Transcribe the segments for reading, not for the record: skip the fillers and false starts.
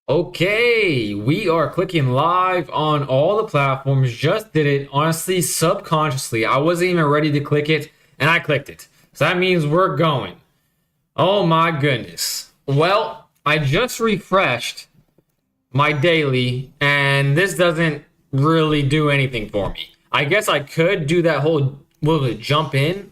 Okay, we are clicking live on all the platforms. Just did it, honestly, subconsciously. I wasn't even ready to click it, and I clicked it. So that means we're going. Oh my goodness. Well, I just refreshed my daily, and this doesn't really do anything for me. I guess I could do that whole, what was it, jump in?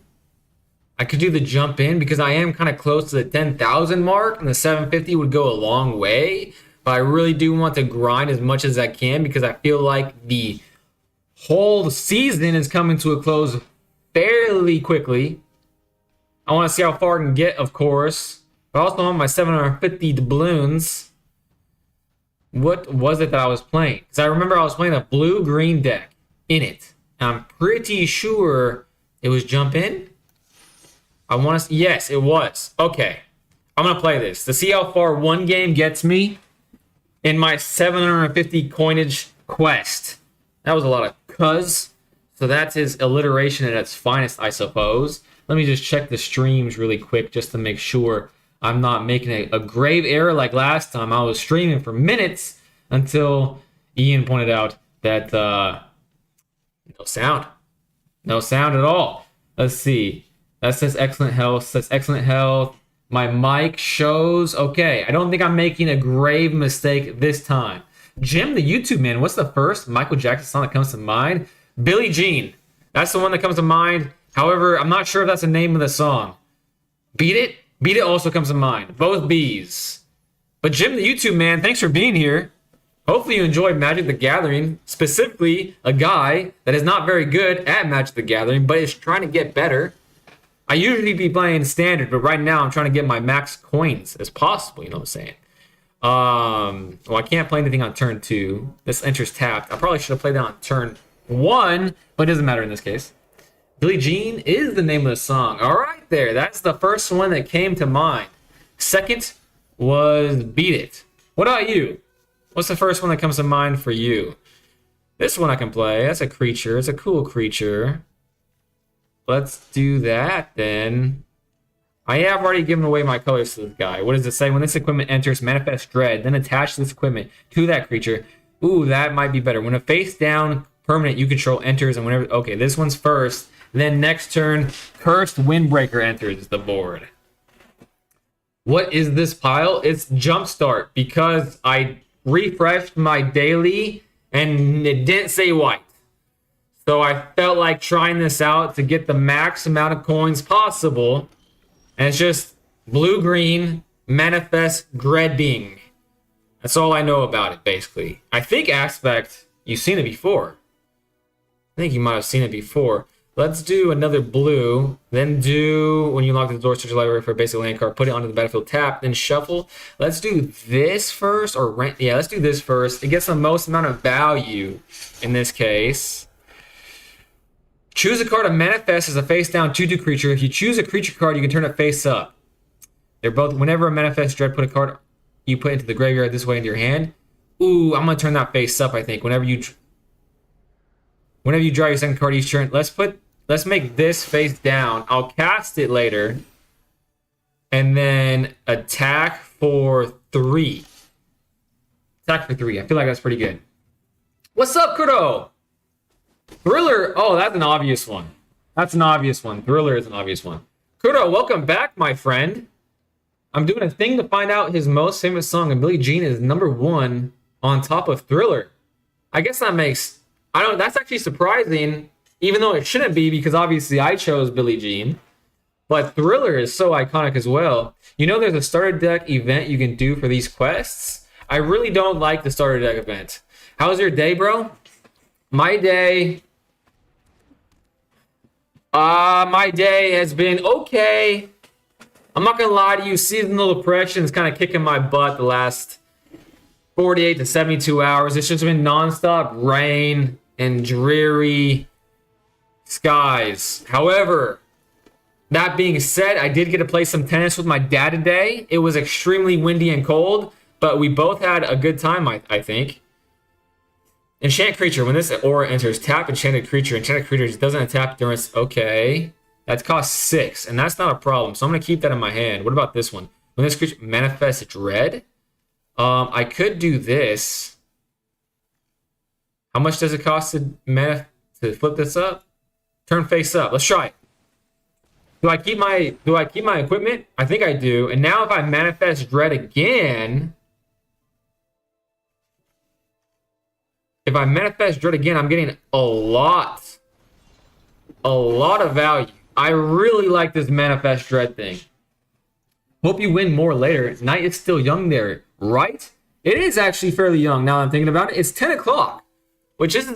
I could do the jump in because I am kind of close to the 10,000 mark, and the 750 would go a long way. But I really do want to grind as much as I can because I feel like the whole season is coming to a close fairly quickly. I want to see how far I can get, of course. But I also want my 750 doubloons. What was it that I was playing? Because I remember I was playing a blue-green deck in it. And I'm pretty sure it was jump in. I want to... Yes, it was. Okay. I'm going to play this to see how far one game gets me in my 750 coinage quest. That was a lot of cuz. So that's his alliteration at its finest, I suppose. Let me just check the streams really quick just to make sure I'm not making a grave error like last time. I was streaming for minutes until Ian pointed out that no sound. No sound at all. Let's see. That says excellent health. Says excellent health. My mic shows. Okay, I don't think I'm making a grave mistake this time. Jim, the YouTube man, what's the first Michael Jackson song that comes to mind? Billie Jean. That's the one that comes to mind. However, I'm not sure if that's the name of the song. Beat It? Beat It also comes to mind. Both B's. But Jim, the YouTube man, thanks for being here. Hopefully you enjoyed Magic the Gathering. Specifically, a guy that is not very good at Magic the Gathering, but is trying to get better. I usually be playing standard, but right now I'm trying to get my max coins as possible, you know what I'm saying? Well, I can't play anything on turn 2. This enters tapped. I probably should have played that on turn 1, but it doesn't matter in this case. Billie Jean is the name of the song. All right there. That's the first one that came to mind. Second was Beat It. What about you? What's the first one that comes to mind for you? This one I can play. That's a creature. It's a cool creature. Let's do that then. I have already given away my colors to this guy. What does it say? When this equipment enters Manifest Dread, then attach this equipment to that creature. Ooh, that might be better. When a face down permanent you control enters and whenever... Okay, this one's first. Then next turn, Cursed Windbreaker enters the board. What is this pile? It's Jumpstart because I refreshed my daily and it didn't say white. So I felt like trying this out to get the max amount of coins possible. And it's just blue-green Manifest Dreading. That's all I know about it, basically. I think Aspect, you've seen it before. I think you might have seen it before. Let's do another blue. Then do, when you unlock the door, search the library for a basic land card, put it onto the battlefield, tap, then shuffle. Let's do this first, or rent. Yeah, let's do this first. It gets the most amount of value in this case. Choose a card to manifest as a face-down 2/2 creature. If you choose a creature card, you can turn it face up. They're both, whenever a Manifest Dread, put a card you put into the graveyard this way into your hand. Ooh, I'm going to turn that face up, I think. Whenever you draw your second card each turn, let's make this face down. I'll cast it later. And then attack for 3. Attack for 3. I feel like that's pretty good. What's up, Kudo? Thriller, oh, that's an obvious one. That's an obvious one. Thriller is an obvious one. Kudo, welcome back, my friend. I'm doing a thing to find out his most famous song, and Billie Jean is #1 on top of Thriller. I guess that makes, that's actually surprising, even though it shouldn't be, because obviously I chose Billie Jean. But Thriller is so iconic as well. You know there's a starter deck event you can do for these quests? I really don't like the starter deck event. How's your day, bro? My day has been okay. I'm not gonna lie to you, seasonal depression is kind of kicking my butt the last 48 to 72 hours. It's just been nonstop rain and dreary skies. However, that being said, I did get to play some tennis with my dad today. It was extremely windy and cold, but we both had a good time, I think. Enchant creature. When this aura enters, tap enchanted creature. Enchanted creature doesn't attack during... Okay. That costs 6, and that's not a problem. So I'm going to keep that in my hand. What about this one? When this creature manifests Dread? I could do this. How much does it cost to flip this up? Turn face up. Let's try it. Do I keep my equipment? I think I do. And now if I manifest dread again, I'm getting a lot of value. I really like this manifest dread thing. Hope you win more later. Night is still young there, right? It is actually fairly young now that I'm thinking about it. It's 10 o'clock, which this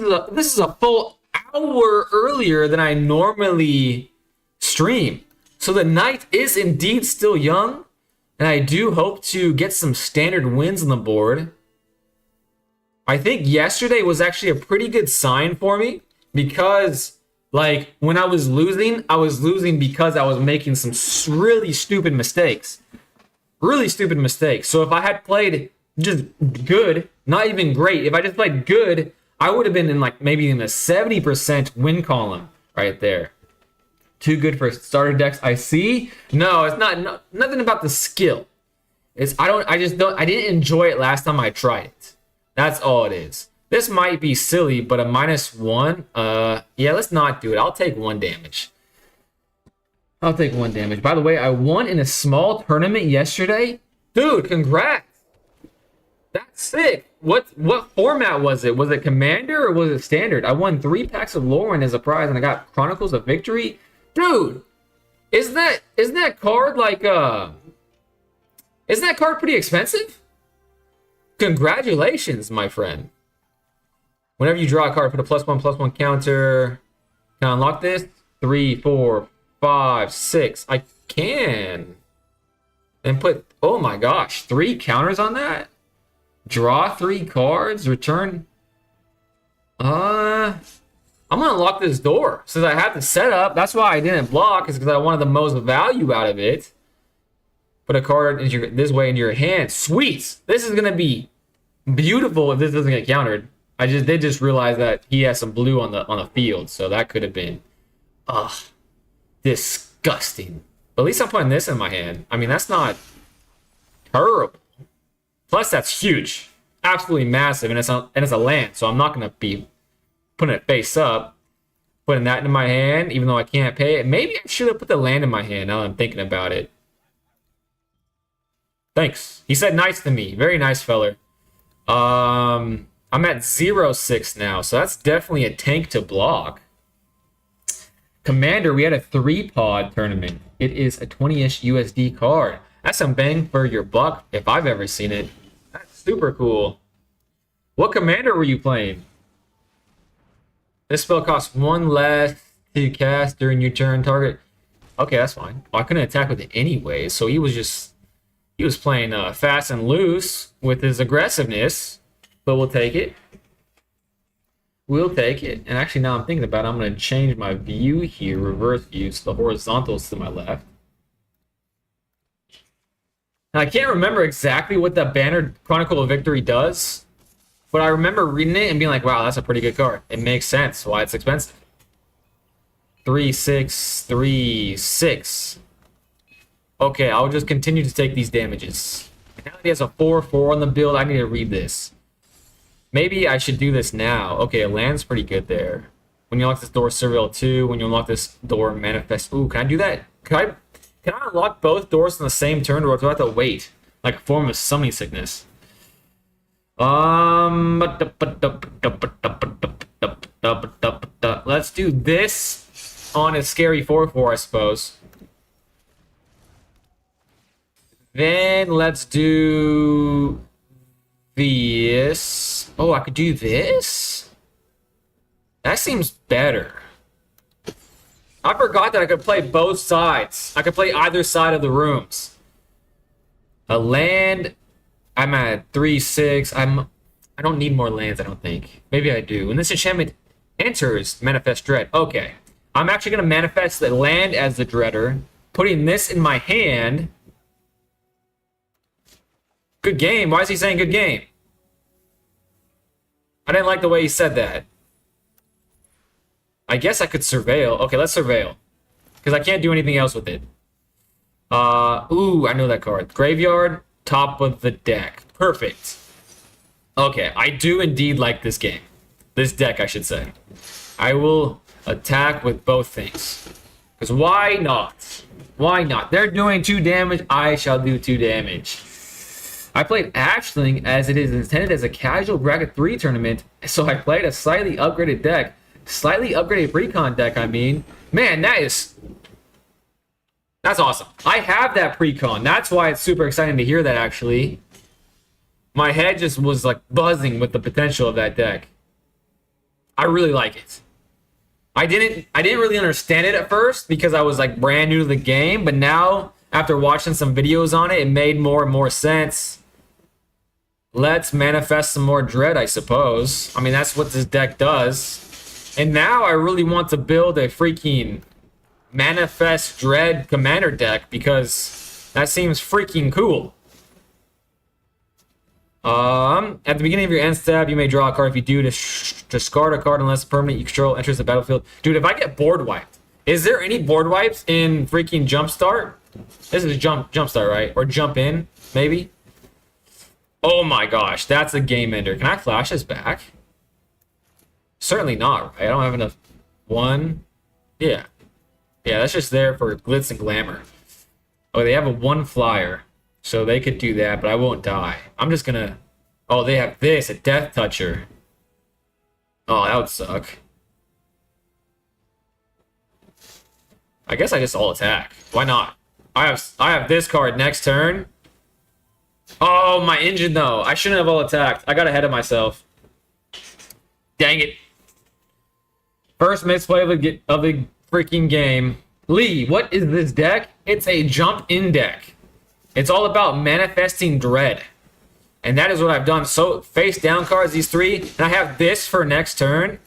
is a full hour earlier than I normally stream. So the night is indeed still young, and I do hope to get some standard wins on the board. I think yesterday was actually a pretty good sign for me because, like, when I was losing because I was making some really stupid mistakes. Really stupid mistakes. So if I had played just good, not even great, if I just played good, I would have been in like maybe in the 70% win column right there. Too good for starter decks, I see. No, it's not nothing about the skill. I didn't enjoy it last time I tried it. That's all it is. This might be silly, but a -1, yeah, let's not do it. I'll take 1 damage. I'll take 1 damage. By the way, I won in a small tournament yesterday. Dude, congrats. That's sick. What format was it? Was it Commander or was it Standard? I won 3 packs of Lauren as a prize, and I got Chronicles of Victory. Dude, isn't that card like isn't that card pretty expensive? Congratulations, my friend. Whenever you draw a card, put a +1/+1 counter. Can I unlock this? 3, 4, 5, 6. I can. And put, oh my gosh, 3 counters on that? Draw 3 cards, return. I'm gonna unlock this door. Since I have the setup, that's why I didn't block, is because I wanted the most value out of it. Put a card this way into your hand. Sweet! This is gonna be beautiful if this doesn't get countered. I did just realize that he has some blue on the field, so that could have been disgusting. But at least I'm putting this in my hand. I mean, that's not terrible. Plus, that's huge, absolutely massive, and it's a land, so I'm not gonna be putting it face up, putting that in my hand, even though I can't pay it. Maybe I should have put the land in my hand. Now that I'm thinking about it. Thanks. He said nice to me. Very nice feller. I'm at 0-6 now, so that's definitely a tank to block. Commander, we had a 3-pod tournament. It is a 20-ish USD card. That's some bang for your buck if I've ever seen it. That's super cool. What commander were you playing? This spell costs 1 less to cast during your turn. Target. Okay, that's fine. Well, I couldn't attack with it anyway, so he was playing fast and loose with his aggressiveness. But we'll take it. We'll take it. And actually, now I'm thinking about it, I'm going to change my view here, reverse view, so the horizontal is to my left. Now, I can't remember exactly what the Banner Chronicle of Victory does, but I remember reading it and being like, wow, that's a pretty good card. It makes sense why it's expensive. 3, 6, 3, 6. Okay, I'll just continue to take these damages. Now that he has a 4/4 on the build, I need to read this. Maybe I should do this now. Okay, a land's pretty good there. When you unlock this door, Surveil 2. When you unlock this door, Manifest. Ooh, can I do that? Can I unlock both doors on the same turn, or do I have to wait? Like a form of summoning sickness. Let's do this on a scary 4/4, I suppose. Then let's do this. Oh, I could do this? That seems better. I forgot that I could play both sides. I could play either side of the rooms. A land. I'm at 3/6. I don't need more lands, I don't think. Maybe I do. When this enchantment enters, manifest dread. Okay. I'm actually going to manifest the land as the dreader, putting this in my hand. Good game. Why is he saying good game? I didn't like the way he said that. I guess I could surveil. Okay, let's surveil. Because I can't do anything else with it. Ooh, I know that card. Graveyard. top of the deck. Perfect. Okay, I do indeed like this game. This deck, I should say. I will attack with both things. Because why not? Why not? They're doing 2 damage. I shall do 2 damage. I played Ashling as it is intended as a casual bracket 3 tournament. So I played a slightly upgraded deck. Slightly upgraded recon deck, I mean. Man, that's awesome. I have that precon. That's why it's super exciting to hear that, actually. My head just was like buzzing with the potential of that deck. I really like it. I didn't really understand it at first because I was like brand new to the game, but now after watching some videos on it, it made more and more sense. Let's manifest some more dread, I suppose. I mean, that's what this deck does. And now I really want to build a freaking manifest dread commander deck because that seems freaking cool. At the beginning of your end step, you may draw a card. If you do, discard a card unless a permanent you control enters the battlefield. Dude, if I get board wiped, is there any board wipes in freaking Jumpstart? This is Jumpstart, right? Or Jump In, maybe? Oh my gosh, that's a game ender. Can I flash this back? Certainly not, right? I don't have enough. One. Yeah. Yeah, that's just there for glitz and glamour. Oh, they have a 1 flyer. So they could do that, but I won't die. I'm just gonna... Oh, they have this, a Death Toucher. Oh, that would suck. I guess I just all attack. Why not? I have this card next turn. Oh, my engine though. I shouldn't have all attacked. I got ahead of myself. Dang it. First misplay of the freaking game. Lee, what is this deck? It's a jump in deck. It's all about manifesting dread. And that is what I've done. So face down cards, these 3. And I have this for next turn.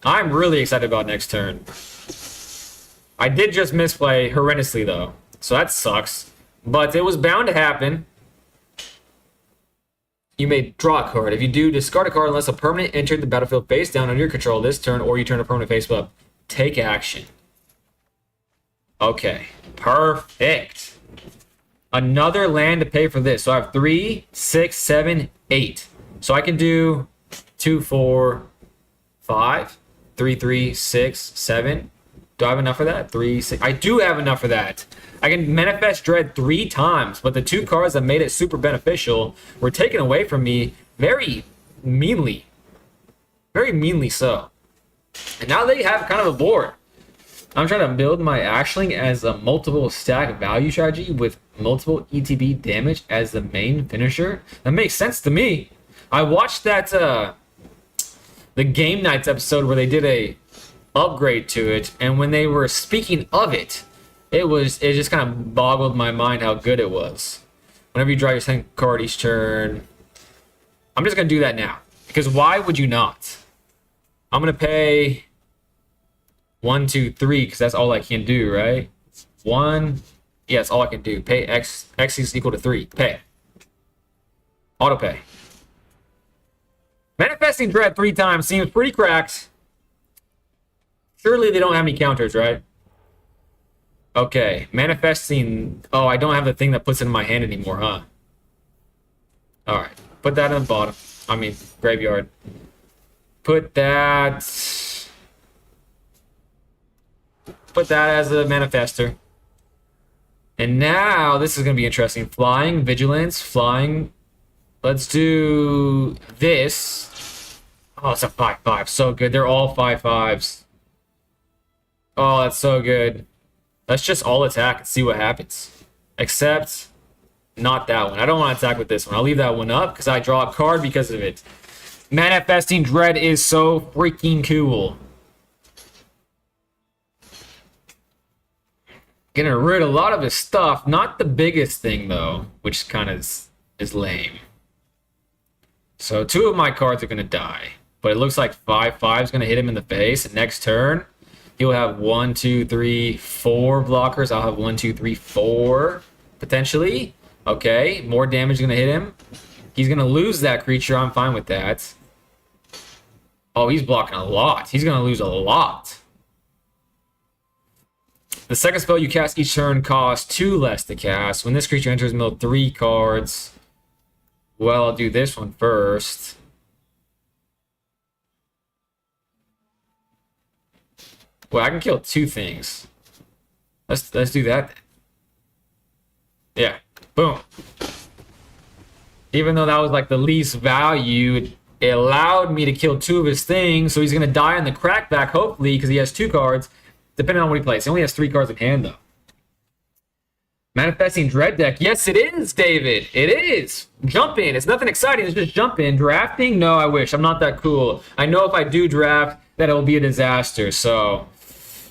I'm really excited about next turn. I did just misplay horrendously though. So that sucks. But it was bound to happen. You may draw a card. If you do, discard a card unless a permanent entered the battlefield face down under your control this turn, or you turn a permanent face up. Take action. Okay. Perfect. Another land to pay for this. So I have 3, 6, 7, 8. So I can do 2, 4, 5, 3, 3, 6, 7. Do I have enough for that? 3, 6. I do have enough for that. I can manifest dread 3 times, but the 2 cards that made it super beneficial were taken away from me very meanly. Very meanly so. And now they have kind of a board. I'm trying to build my Ashling as a multiple stack value strategy with multiple ETB damage as the main finisher. That makes sense to me. I watched that the Game Nights episode where they did a upgrade to it, and when they were speaking of it, it just kind of boggled my mind how good it was. Whenever you draw your second card each turn, I'm just gonna do that now because why would you not? I'm gonna pay 1, 2, 3 because that's all I can do, right? 1, yeah, that's all I can do. Pay X is equal to 3. Pay. Auto pay. Manifesting dread 3 times seems pretty cracked. Surely they don't have any counters, right? Okay, manifesting. Oh, I don't have the thing that puts it in my hand anymore, huh? Alright, put that in the bottom. I mean, graveyard. Put that as a manifester. And now this is going to be interesting. Flying, vigilance, flying. Let's do this. Oh, it's a 5/5. So good. They're all 5/5s. Oh, that's so good. Let's just all attack and see what happens. Except not that one. I don't want to attack with this one. I'll leave that one up because I draw a card because of it. Manifesting dread is so freaking cool. Getting rid of a lot of his stuff. Not the biggest thing, though, which kind of is lame. So 2 of my cards are going to die. But it looks like 5/5 is going to hit him in the face. And next turn, he'll have 1, 2, 3, 4 blockers. I'll have 1, 2, 3, 4, potentially. Okay, more damage is going to hit him. He's going to lose that creature. I'm fine with that. Oh, he's blocking a lot. He's going to lose a lot. The second spell you cast each turn costs 2 less to cast. When this creature enters mill 3 cards. Well, I'll do this one first. Well, I can kill 2 things. Let's do that. Yeah. Boom. Even though that was like the least value, it allowed me to kill 2 of his things. So he's gonna die on the crackback, hopefully, because he has 2 cards, depending on what he plays. He only has 3 cards in hand, though. Manifesting Dread deck. Yes, it is, David. It is. Jump in. It's nothing exciting. It's just jump in. Drafting? No, I wish. I'm not that cool. I know if I do draft, that it'll be a disaster. So,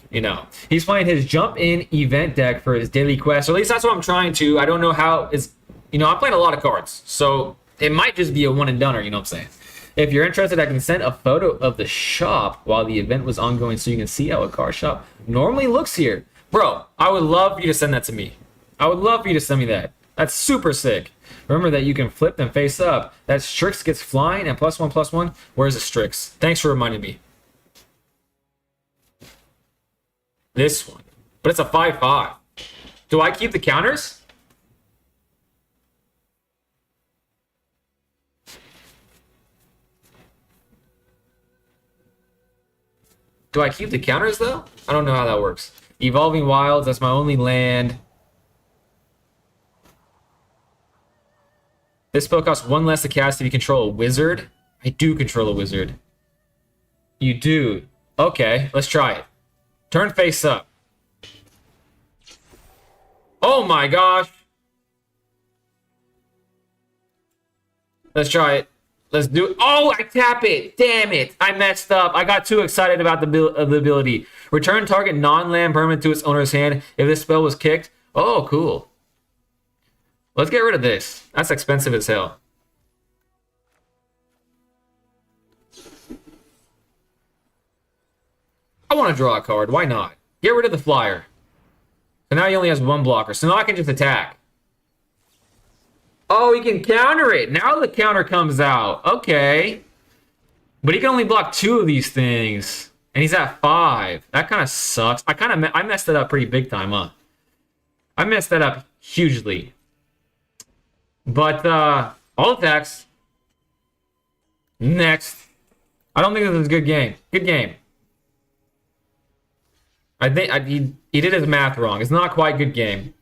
you know. He's playing his jump in event deck for his daily quest. Or at least that's what I'm trying to. I don't know how it's... You know, I'm playing a lot of cards. So, it might just be a one and doneer. You know what I'm saying? If you're interested, I can send a photo of the shop while the event was ongoing so you can see how a card shop normally looks here. Bro, I would love for you to send that to me. I would love for you to send me that. That's super sick. Remember that you can flip them face up. That Strix gets flying and +1/+1. Where's the Strix? Thanks for reminding me. This one. But it's a 5/5. Do I keep the counters? Do I keep the counters, though? I don't know how that works. Evolving Wilds, that's my only land. This spell costs 1 less to cast if you control a wizard. I do control a wizard. You do. Okay, let's try it. Turn face up. Oh my gosh. Let's try it. Let's do it. Oh, I tap it. Damn it. I messed up. I got too excited about the ability. Return target non-land permanent to its owner's hand if this spell was kicked. Oh, cool. Let's get rid of this. That's expensive as hell. I want to draw a card. Why not? Get rid of the flyer. So now he only has 1 blocker. So now I can just attack. Oh, he can counter it. Now the counter comes out. Okay. But he can only block 2 of these things. And he's at 5. That kind of sucks. I messed that up pretty big time, huh? I messed that up hugely. But, all attacks. Next. I don't think this is a good game. Good game. I think he did his math wrong. It's not quite good game.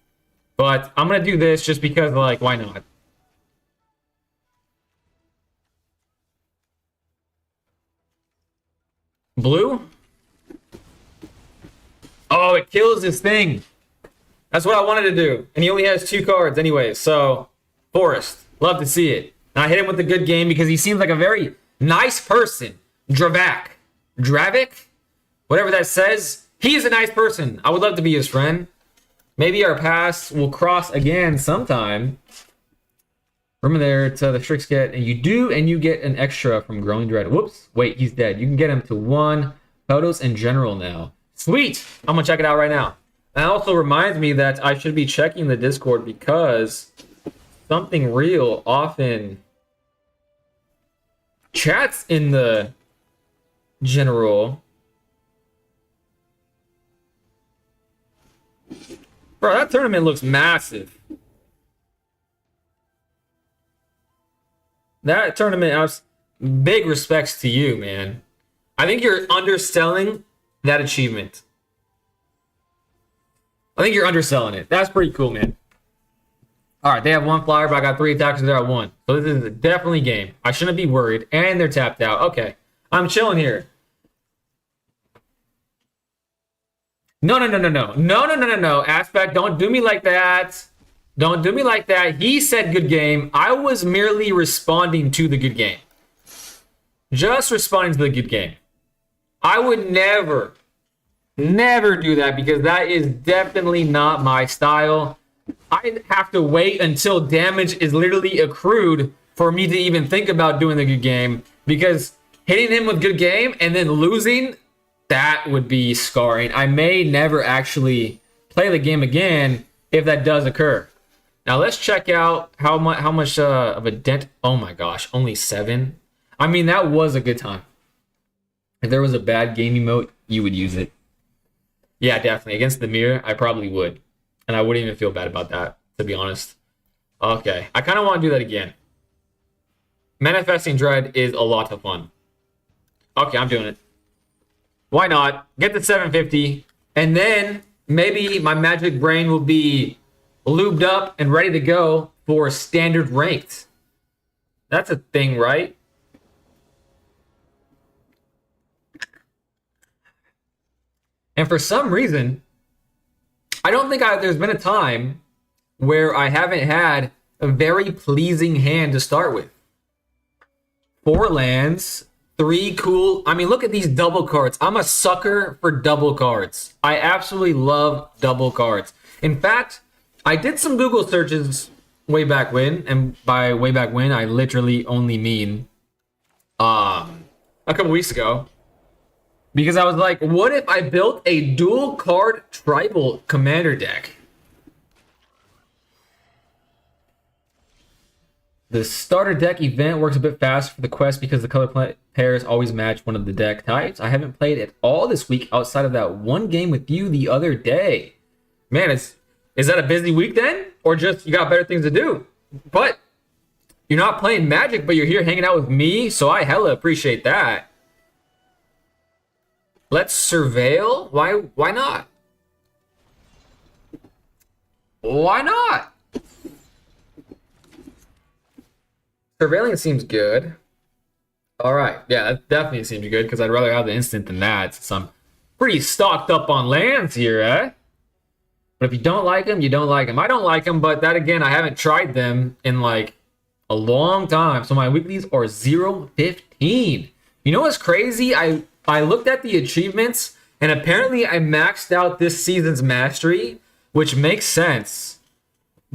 But I'm going to do this just because, like, why not? Blue? Oh, it kills this thing. That's what I wanted to do. And he only has 2 cards anyway, so... Forest. Love to see it. And I hit him with a good game because he seems like a very nice person. Dravik? Whatever that says. He is a nice person. I would love to be his friend. Maybe our paths will cross again sometime. Remember there to the Strix get, and you get an extra from Growing Dread. Whoops. Wait, he's dead. You can get him to 1 photos in general now. Sweet. I'm going to check it out right now. That also reminds me that I should be checking the Discord because... Something Real often chats in the general. Bro, that tournament looks massive. That tournament, big respects to you, man. I think you're underselling that achievement. I think you're underselling it. That's pretty cool, man. All right, they have 1 flyer, but I got 3 attackers. They're at 1. So this is definitely game. I shouldn't be worried. And they're tapped out. Okay, I'm chilling here. No. Aspect, don't do me like that. Don't do me like that. He said good game. I was merely responding to the good game. Just responding to the good game. I would never do that because that is definitely not my style. I'd have to wait until damage is literally accrued for me to even think about doing the good game, because hitting him with good game and then losing, that would be scarring. I may never actually play the game again if that does occur. Now let's check out how much of a dent. Oh my gosh, only 7. I mean, that was a good time. If there was a bad game emote, you would use it. Yeah, definitely. Against the mirror, I probably would. And I wouldn't even feel bad about that, to be honest. Okay. I kind of want to do that again. Manifesting Dread is a lot of fun. Okay, I'm doing it. Why not? Get the 750, and then maybe my magic brain will be lubed up and ready to go for standard ranked. That's a thing, right? And for some reason, I don't think there's been a time where I haven't had a very pleasing hand to start with. 4 lands, 3 cool. I mean, look at these double cards. I'm a sucker for double cards. I absolutely love double cards. In fact, I did some Google searches way back when, and by way back when, I literally only mean a couple weeks ago. Because I was like, what if I built a dual card tribal commander deck? The starter deck event works a bit faster for the quest because the color pairs always match one of the deck types. I haven't played at all this week outside of that one game with you the other day. Man, is that a busy week then? Or just you got better things to do? But you're not playing Magic, but you're here hanging out with me, so I hella appreciate that. Let's surveil? Why not? Why not? Surveilling seems good. All right. Yeah, that definitely seems good because I'd rather have the instant than that since I'm pretty stocked up on lands here, eh? But if you don't like them, you don't like them. I don't like them, but that again, I haven't tried them in like a long time. So my weeklies are 0-15. You know what's crazy? I looked at the achievements and apparently I maxed out this season's mastery, which makes sense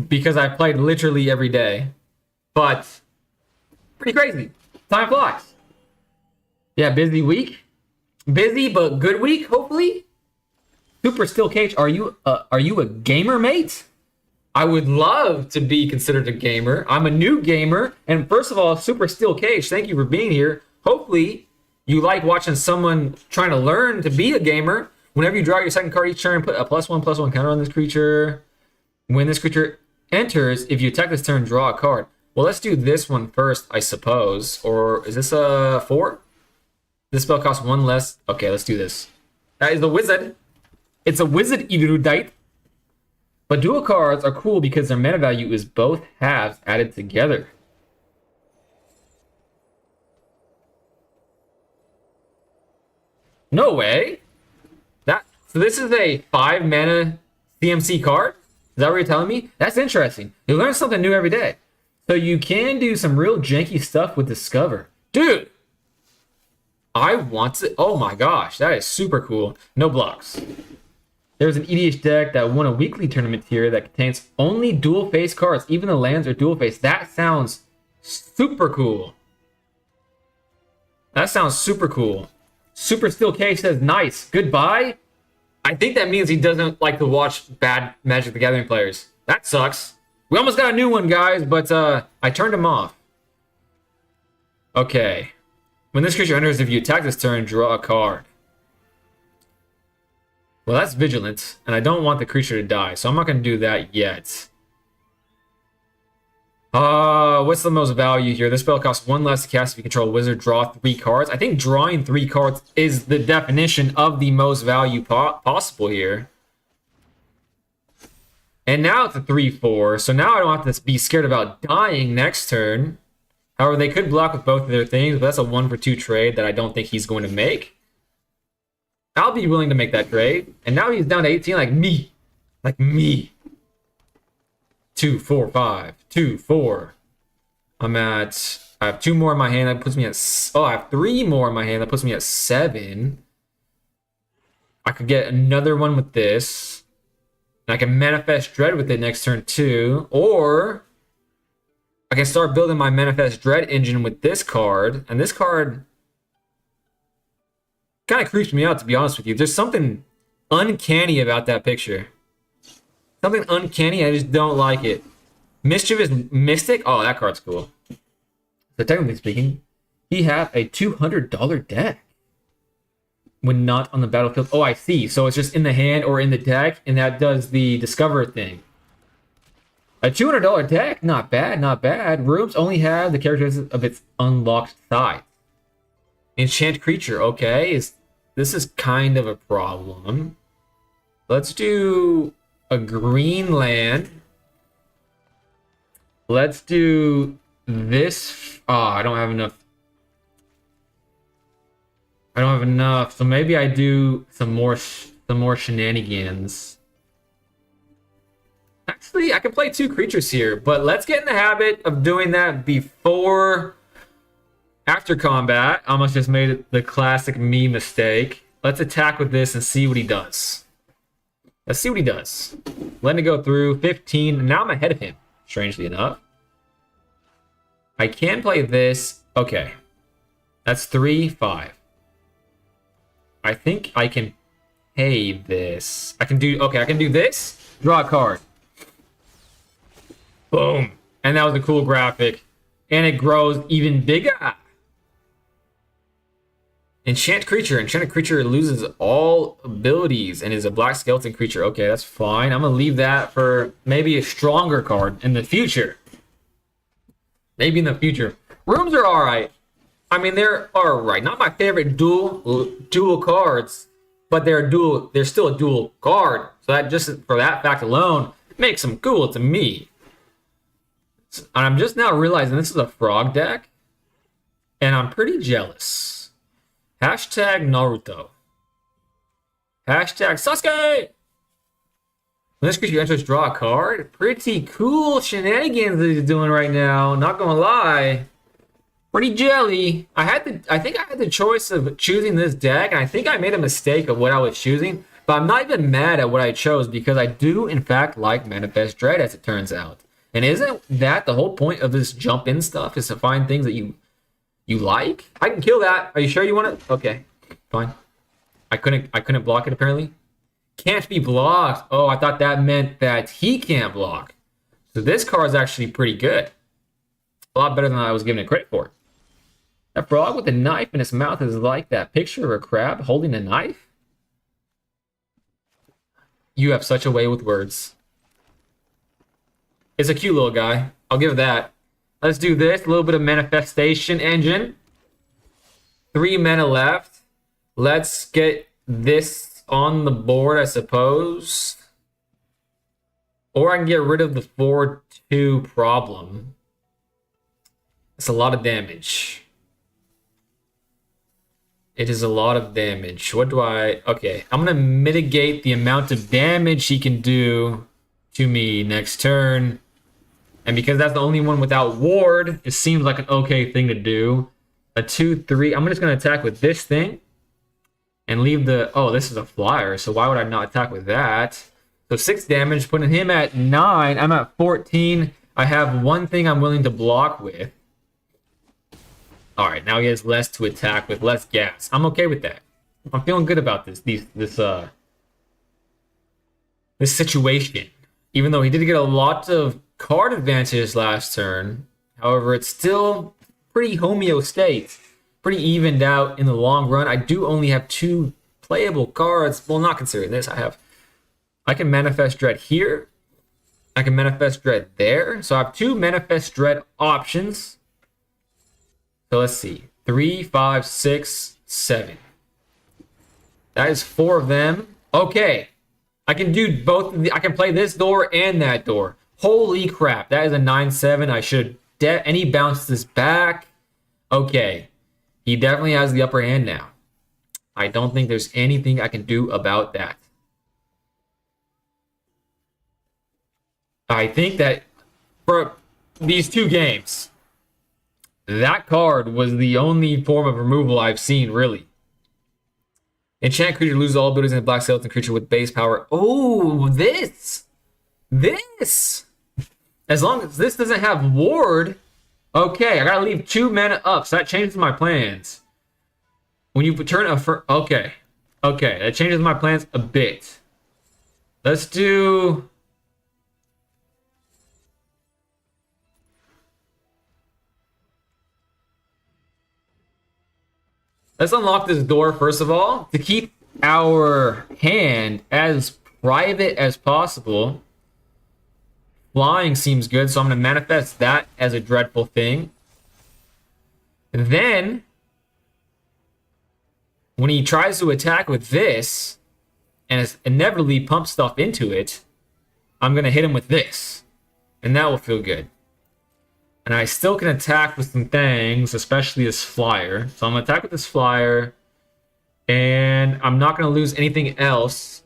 because I played literally every day. But pretty crazy. Time flies. Yeah, busy week. Busy but good week, hopefully. Super Still Cage, are you a gamer, mate? I would love to be considered a gamer. I'm a new gamer, and first of all, Super Still Cage, thank you for being here. Hopefully, you like watching someone trying to learn to be a gamer. Whenever you draw your second card each turn, put a +1/+1 counter on this creature. When this creature enters, if you attack this turn, draw a card. Well, let's do this one first, I suppose. Or is this a 4? This spell costs 1 less. Okay, let's do this. That is the wizard. It's a wizard erudite. But dual cards are cool because their mana value is both halves added together. No way. So this is a 5 mana CMC card? Is that what you're telling me? That's interesting. You learn something new every day. So you can do some real janky stuff with Discover. Dude! I want it. Oh my gosh, that is super cool. No blocks. There's an EDH deck that won a weekly tournament here that contains only dual face cards. Even the lands are dual face. That sounds super cool. That sounds super cool. Super Still Cage says, nice. Goodbye. I think that means he doesn't like to watch bad Magic the Gathering players. That sucks. We almost got a new one, guys, but I turned him off. Okay. When this creature enters, if you attack this turn, draw a card. Well, that's Vigilant, and I don't want the creature to die, so I'm not going to do that yet. What's the most value here? This spell costs 1 less to cast if you control a wizard. Draw 3 cards. I think drawing 3 cards is the definition of the most value possible here. And now it's a 3/4, so now I don't have to be scared about dying next turn. However, they could block with both of their things, but that's a 1-for-2 trade that I don't think he's going to make. I'll be willing to make that trade. And now he's down to 18 like me. Like me. 2, 4, 5. 2, 4. I have 2 more in my hand. That puts me at... Oh, I have 3 more in my hand. That puts me at 7. I could get another one with this. And I can Manifest Dread with it next turn too. Or I can start building my Manifest Dread engine with this card. And this card kind of creeps me out, to be honest with you. There's something uncanny about that picture. Something uncanny. I just don't like it. Mischievous Mystic. Oh, that card's cool. So technically speaking, he have a $200 deck when not on the battlefield. Oh, I see. So it's just in the hand or in the deck, and that does the Discover thing. A $200 deck, not bad, not bad. Rooms only have the characteristics of its unlocked side. Enchant creature, okay. This is kind of a problem. Let's do a green land. Let's do this. Oh, I don't have enough. I don't have enough. So maybe I do some more shenanigans. Actually, I can play 2 creatures here, but let's get in the habit of doing that before, after combat. I almost just made the classic me mistake. Let's attack with this and see what he does. Let's see what he does. Letting it go through 15. Now I'm ahead of him, strangely enough. I can play this. Okay. That's 3, 5. I think I can pay this. I can do, okay, I can do this. Draw a card. Boom. And that was a cool graphic. And it grows even bigger. Enchant creature. Enchanted creature loses all abilities and is a black skeleton creature. Okay, that's fine. I'm going to leave that for maybe a stronger card in the future. Maybe in the future. Rooms are alright. I mean, they're alright. Not my favorite dual cards, but they're still a dual card. So that just for that fact alone makes them cool to me. And I'm just now realizing this is a frog deck, and I'm pretty jealous. Hashtag Naruto. Hashtag Sasuke. When this creature enters, draw a card. Pretty cool shenanigans that he's doing right now. Not gonna lie. Pretty jelly. I think I had the choice of choosing this deck, and I think I made a mistake of what I was choosing, but I'm not even mad at what I chose because I do in fact like Manifest Dread, as it turns out. And isn't that the whole point of this jump in stuff, is to find things that you like? I can kill that. Are you sure you want it? Okay, fine. I couldn't block it apparently. Can't be blocked. Oh, I thought that meant that he can't block. So this card is actually pretty good. A lot better than I was giving it credit for. That frog with a knife in its mouth is like that picture of a crab holding a knife. You have such a way with words. It's a cute little guy. I'll give it that. Let's do this. A little bit of manifestation engine. 3 mana left. Let's get this on the board, I suppose. Or I can get rid of the 4-2 problem. It's a lot of damage. It is a lot of damage. What do I... Okay, I'm going to mitigate the amount of damage he can do to me next turn. And because that's the only one without ward, it seems like an okay thing to do. A 2-3. I'm just going to attack with this thing. And leave the... Oh, this is a flyer, so why would I not attack with that? So 6 damage, putting him at 9. I'm at 14. I have one thing I'm willing to block with. Alright, now he has less to attack with, less gas. I'm okay with that. I'm feeling good about this situation. Even though he did get a lot of card advantages last turn. However, it's still pretty homeostatic. Pretty evened out in the long run. I do only have 2 playable cards. Well, not considering this. I can Manifest Dread here. I can Manifest Dread there. So I have 2 Manifest Dread options. So let's see. 3, 5, 6, 7. That is 4 of them. Okay. I can do both. I can play this door and that door. Holy crap. That is a 9-7. I should... and he bounced this back. Okay. He definitely has the upper hand now. I don't think there's anything I can do about that. I think that for these 2 games, that card was the only form of removal I've seen, really. Enchant creature loses all abilities in a black skeleton creature with base power. Oh, this! As long as this doesn't have ward... Okay, I gotta leave 2 mana up, so that changes my plans. When you turn a... Okay, that changes my plans a bit. Let's do... Let's unlock this door, first of all, to keep our hand as private as possible. Flying seems good, so I'm going to manifest that as a dreadful thing. And then, when he tries to attack with this, and inevitably pump stuff into it, I'm going to hit him with this. And that will feel good. And I still can attack with some things, especially this flyer. So I'm going to attack with this flyer. And I'm not going to lose anything else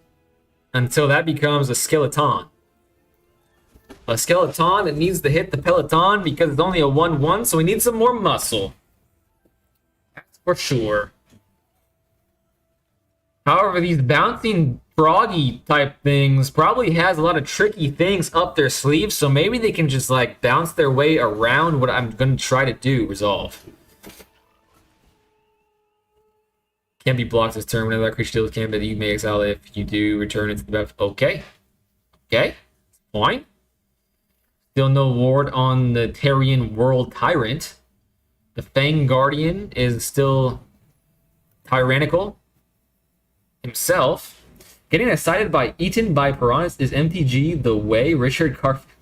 until that becomes a skeleton. A skeleton that needs to hit the peloton because it's only a 1-1, so we need some more muscle. That's for sure. However, these bouncing froggy type things probably has a lot of tricky things up their sleeves, so maybe they can just like bounce their way around what I'm going to try to do, resolve. Can't be blocked this turn whenever that creature deals can, you may exile it. If you do, return it to the battlefield. Okay. Okay. Fine. Still no ward on the Terrian World Tyrant. The Fang Guardian is still tyrannical himself. Getting excited by Eaten by Piranhas is MTG the way Richard Garfield.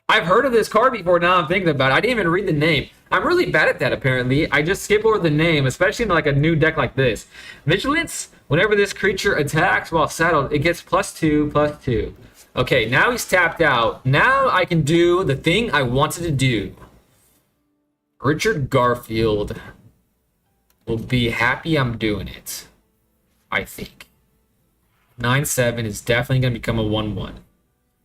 I've heard of this card before, now I'm thinking about it. I didn't even read the name. I'm really bad at that, apparently. I just skip over the name, especially in like a new deck like this. Vigilance, whenever this creature attacks while saddled, it gets +2/+2. Okay, now he's tapped out. Now I can do the thing I wanted to do. Richard Garfield will be happy I'm doing it, I think. 9/7 is definitely going to become a 1/1.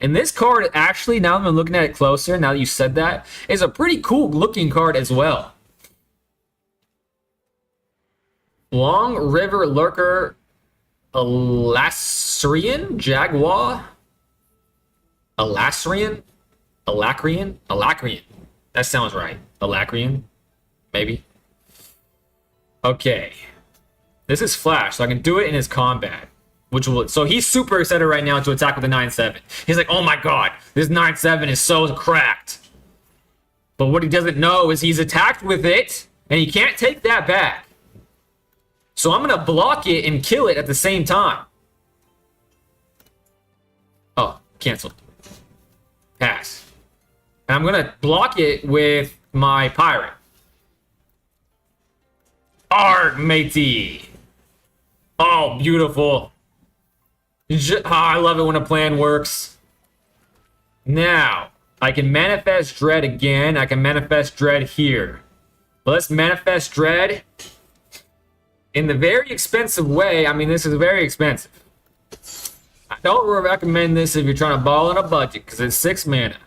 And this card, actually, now that I'm looking at it closer, now that you said that, is a pretty cool looking card as well. Long River Lurker, Alacrian Jaguar, Alacrian. That sounds right. Alacrian, maybe. Okay. This is Flash, so I can do it in his combat. Which will, so he's super excited right now to attack with the 9/7. He's like, oh my god, this 9/7 is so cracked. But what he doesn't know is he's attacked with it, and he can't take that back. So I'm going to block it and kill it at the same time. Oh, cancel. Pass. And I'm going to block it with my pirate. Arg, matey. Oh, beautiful. I love it when a plan works. Now, I can manifest Dread again. I can manifest Dread here. But let's manifest Dread in the very expensive way. I mean, this is very expensive. I don't recommend this if you're trying to ball on a budget because it's 6 mana.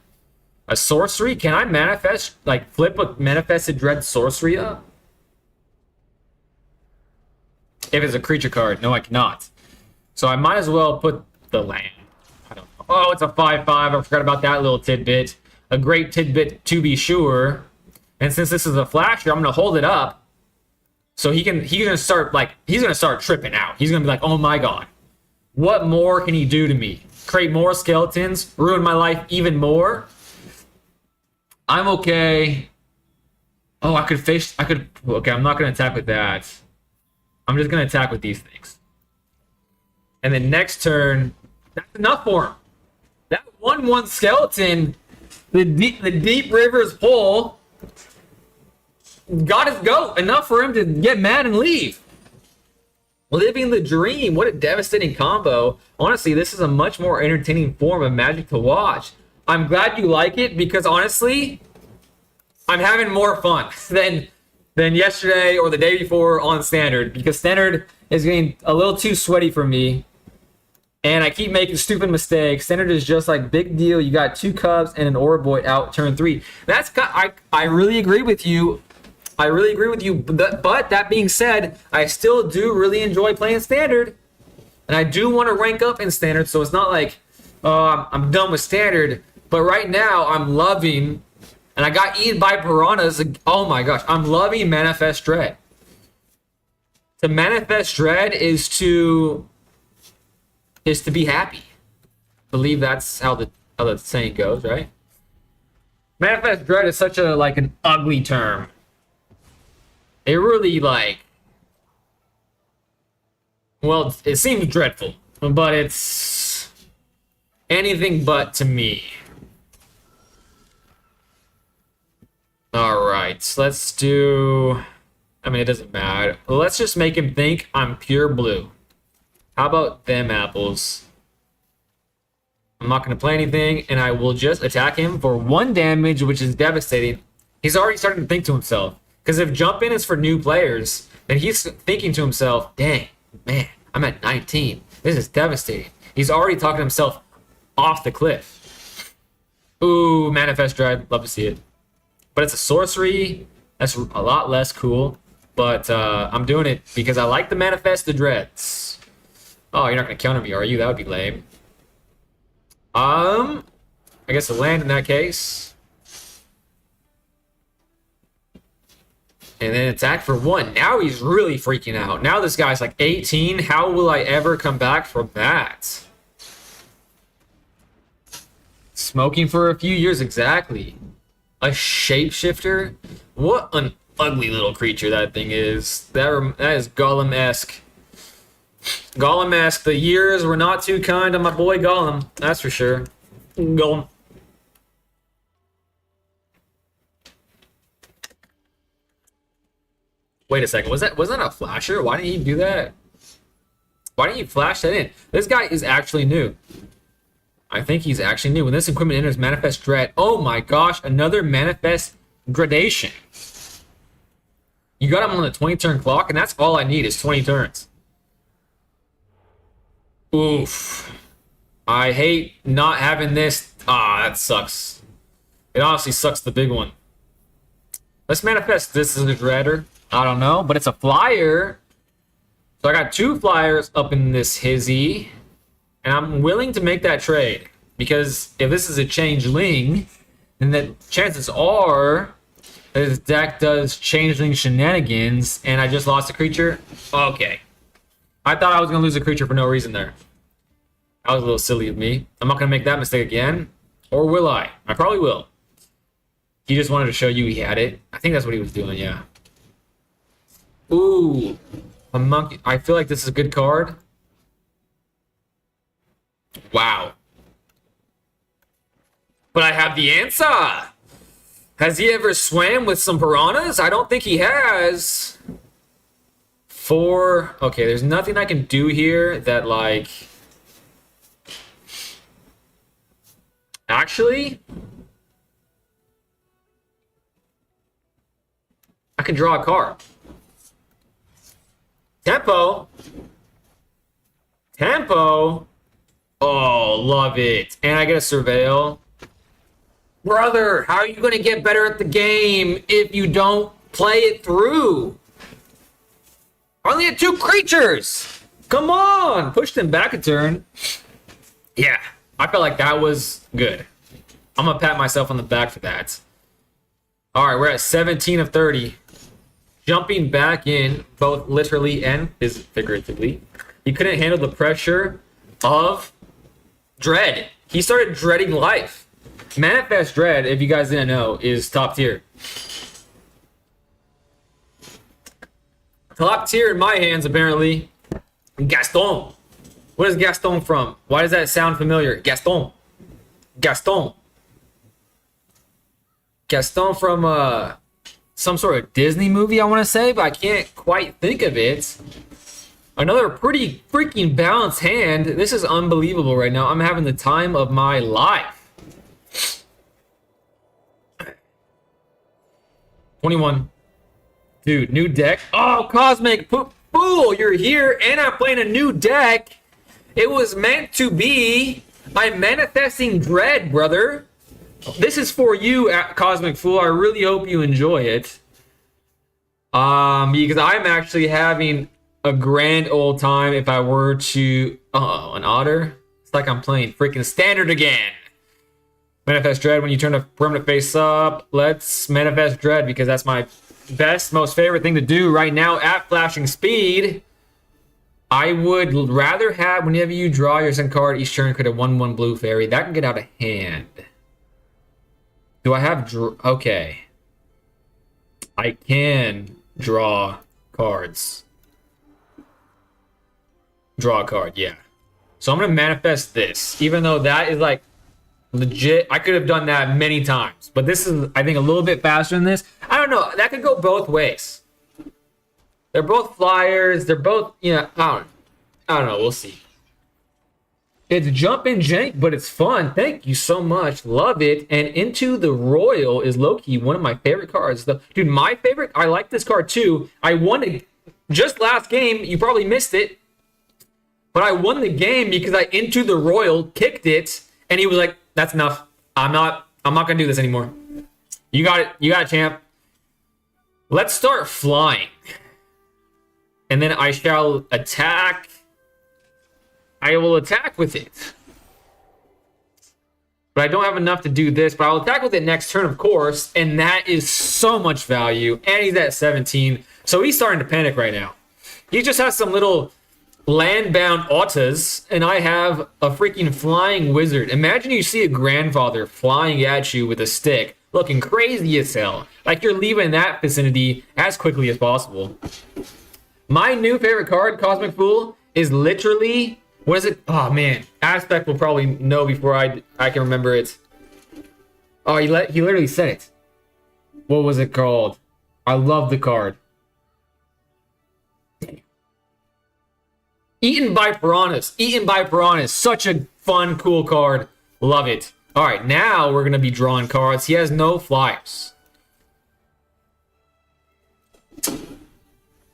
A sorcery? Can I manifest, like, flip a manifested Dread sorcery up? If it's a creature card. No, I cannot. So I might as well put the land. I don't know. Oh, it's a 5/5. I forgot about that little tidbit. A great tidbit to be sure. And since this is a flasher, I'm gonna hold it up. So he's gonna start tripping out. He's gonna be like, oh my god. What more can he do to me? Create more skeletons? Ruin my life even more? I'm okay. Oh, okay, I'm not gonna attack with that. I'm just gonna attack with these things. And then next turn, that's enough for him. That 1/1 skeleton, the deep rivers pull, got his goat. Enough for him to get mad and leave. Living the dream. What a devastating combo. Honestly, this is a much more entertaining form of Magic to watch. I'm glad you like it because honestly, I'm having more fun than yesterday or the day before on Standard because Standard is getting a little too sweaty for me. And I keep making stupid mistakes. Standard is just like, big deal. You got 2 Cubs and an Ouroboros out turn 3. I really agree with you. I really agree with you. But that being said, I still do really enjoy playing Standard. And I do want to rank up in Standard. So it's not like, oh, I'm done with Standard. But right now, I'm loving, and I got eaten by piranhas. Oh my gosh, I'm loving Manifest Dread. To Manifest Dread is to be happy. I believe that's how the saying goes, right? Manifest Dread is such an ugly term. It really well, it seems dreadful, but it's Anything but to me. All right, let's do... I mean, it doesn't matter. Let's just make him think I'm pure blue. How about them apples? I'm not going to play anything, and I will just attack him for 1 damage, which is devastating. He's already starting to think to himself. Because if jump in is for new players, then he's thinking to himself, dang, man, I'm at 19. This is devastating. He's already talking to himself off the cliff. Ooh, Manifest Dread. Love to see it. But it's a sorcery. That's a lot less cool. But I'm doing it because I like to manifest the dreads. Oh, you're not going to counter me, are you? That would be lame. I guess a land in that case. And then attack for 1. Now he's really freaking out. Now this guy's like 18. How will I ever come back from that? Smoking for a few years, exactly. A shapeshifter? What an ugly little creature that thing is. That is Gollum-esque. Gollum-esque. The years were not too kind to my boy Gollum. That's for sure. Gollum. Wait a second. Wasn't that a flasher? Why didn't he do that? Why didn't he flash that in? This guy is actually new. I think he's actually new. When this equipment enters Manifest Dread. Oh my gosh, another Manifest Gradation. You got him on the 20-turn clock, and that's all I need is 20 turns. Oof. I hate not having this. Ah, that sucks. It honestly sucks, the big one. Let's manifest this as a Dreader. I don't know, but it's a flyer. So I got 2 flyers up in this hizzy. And I'm willing to make that trade. Because if this is a changeling, then the chances are that this deck does changeling shenanigans, and I just lost a creature. Okay. I thought I was going to lose a creature for no reason there. That was a little silly of me. I'm not going to make that mistake again. Or will I? I probably will. He just wanted to show you he had it. I think that's what he was doing, yeah. Ooh. A monkey. I feel like this is a good card. Wow. But I have the answer. Has he ever swam with some piranhas? I don't think he has. 4. Okay, there's nothing I can do here that, like... Actually... I can draw a card. Tempo. Tempo. Oh, love it. And I get a surveil. Brother, how are you going to get better at the game if you don't play it through? I only had 2 creatures. Come on. Push them back a turn. Yeah, I felt like that was good. I'm going to pat myself on the back for that. All right, we're at 17 of 30. Jumping back in, both literally and figuratively. He couldn't handle the pressure of dread. He started dreading life. Manifest Dread, if you guys didn't know, is top tier. Top tier in my hands, apparently. Gaston. What is Gaston from? Why does that sound familiar? Gaston. Gaston. Gaston from some sort of Disney movie, I want to say, but I can't quite think of it. Another pretty freaking balanced hand. This is unbelievable right now. I'm having the time of my life. 21. Dude, new deck. Oh, Cosmic Fool, you're here, and I'm playing a new deck. It was meant to be. I'm manifesting dread, brother. This is for you, Cosmic Fool. I really hope you enjoy it. Because I'm actually having a grand old time if I were to... Oh, an otter? It's like I'm playing freaking standard again. Manifest Dread when you turn a permanent face up. Let's manifest Dread because that's my best, most favorite thing to do right now at flashing speed. I would rather have, whenever you draw your second card, each turn create a 1/1 blue fairy. That can get out of hand. Do I have... Okay. I can draw cards. Draw a card, yeah. So I'm going to manifest this, even though that is like legit. I could have done that many times, but this is, I think, a little bit faster than this. I don't know. That could go both ways. They're both flyers. They're both, I don't know. We'll see. It's jump and jank, but it's fun. Thank you so much. Love it. And Into the Royal is low-key one of my favorite cards. Dude, my favorite, I like this card too. I won it just last game. You probably missed it. But I won the game because I Into the Royal, kicked it, and he was like, that's enough. I'm not gonna do this anymore. You got it. You got it, champ. Let's start flying. And then I shall attack. I will attack with it. But I don't have enough to do this, but I'll attack with it next turn, of course. And that is so much value. And he's at 17. So he's starting to panic right now. He just has some little land-bound autas, and I have a freaking flying wizard. Imagine you see a grandfather flying at you with a stick, looking crazy as hell. Like you're leaving that vicinity as quickly as possible. My new favorite card, Cosmic Fool, is literally... What is it? Oh, man. Aspect will probably know before I can remember it. Oh, he literally said it. What was it called? I love the card. Eaten by Piranhas. Eaten by Piranhas. Such a fun, cool card. Love it. All right, now we're going to be drawing cards. He has no flyers.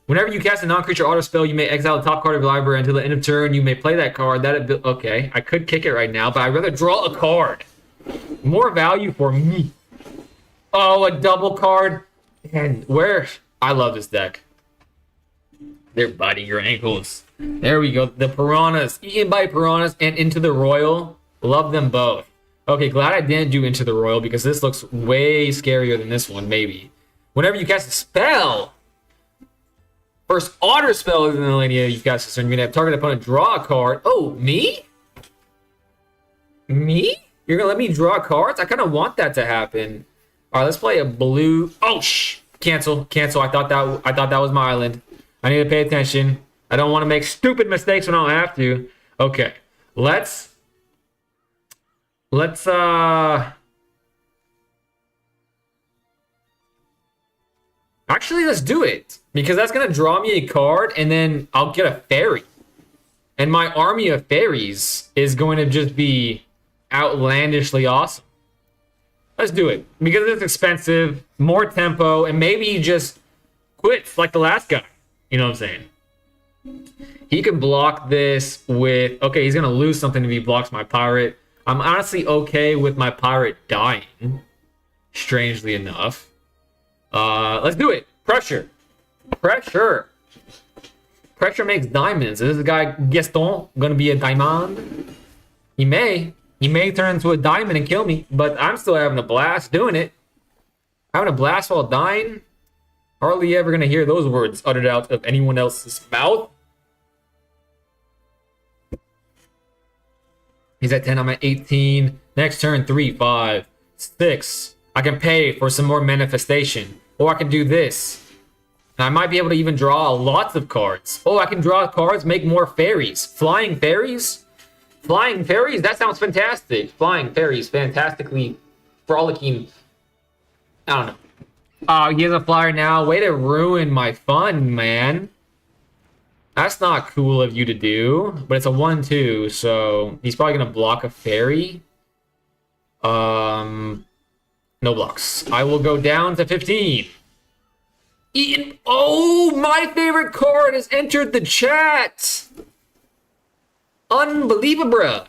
Whenever you cast a non-creature auto spell, you may exile the top card of your library until the end of turn. You may play that card. Okay, I could kick it right now, but I'd rather draw a card. More value for me. Oh, a double card. And where? I love this deck. They're biting your ankles. There we go. The Piranhas. Eaten by Piranhas and Into the Royal. Love them both. Okay, glad I didn't do Into the Royal because this looks way scarier than this one, maybe. Whenever you cast a spell, first auto spell is in the linear you cast this turn, you're going to have target opponent draw a card. Oh, me? Me? You're going to let me draw cards? I kind of want that to happen. All right, let's play a blue. Oh, cancel. I thought that was my island. I need to pay attention. I don't want to make stupid mistakes when I don't have to. Okay. Let's actually, let's do it. Because that's going to draw me a card, and then I'll get a fairy. And my army of fairies is going to just be outlandishly awesome. Let's do it. Because it's expensive, more tempo, and maybe he just quits like the last guy. You know what I'm saying? He can block this with... Okay, he's going to lose something if he blocks my pirate. I'm honestly okay with my pirate dying. Strangely enough. Let's do it. Pressure. Pressure makes diamonds. Is this guy Gaston going to be a diamond? He may turn into a diamond and kill me, but I'm still having a blast doing it. Having a blast while dying? Hardly ever going to hear those words uttered out of anyone else's mouth. He's at 10, I'm at 18. Next turn, 3, 5, 6. I can pay for some more manifestation. Or I can do this. And I might be able to even draw lots of cards. Oh, I can draw cards, make more fairies. Flying fairies? Flying fairies? That sounds fantastic. Flying fairies, fantastically frolicking. I don't know. Oh, he has a flyer now. Way to ruin my fun, man. That's not cool of you to do. But it's a 1-2, so he's probably going to block a fairy. No blocks. I will go down to 15. Ian. Oh, my favorite card has entered the chat. Unbelievable.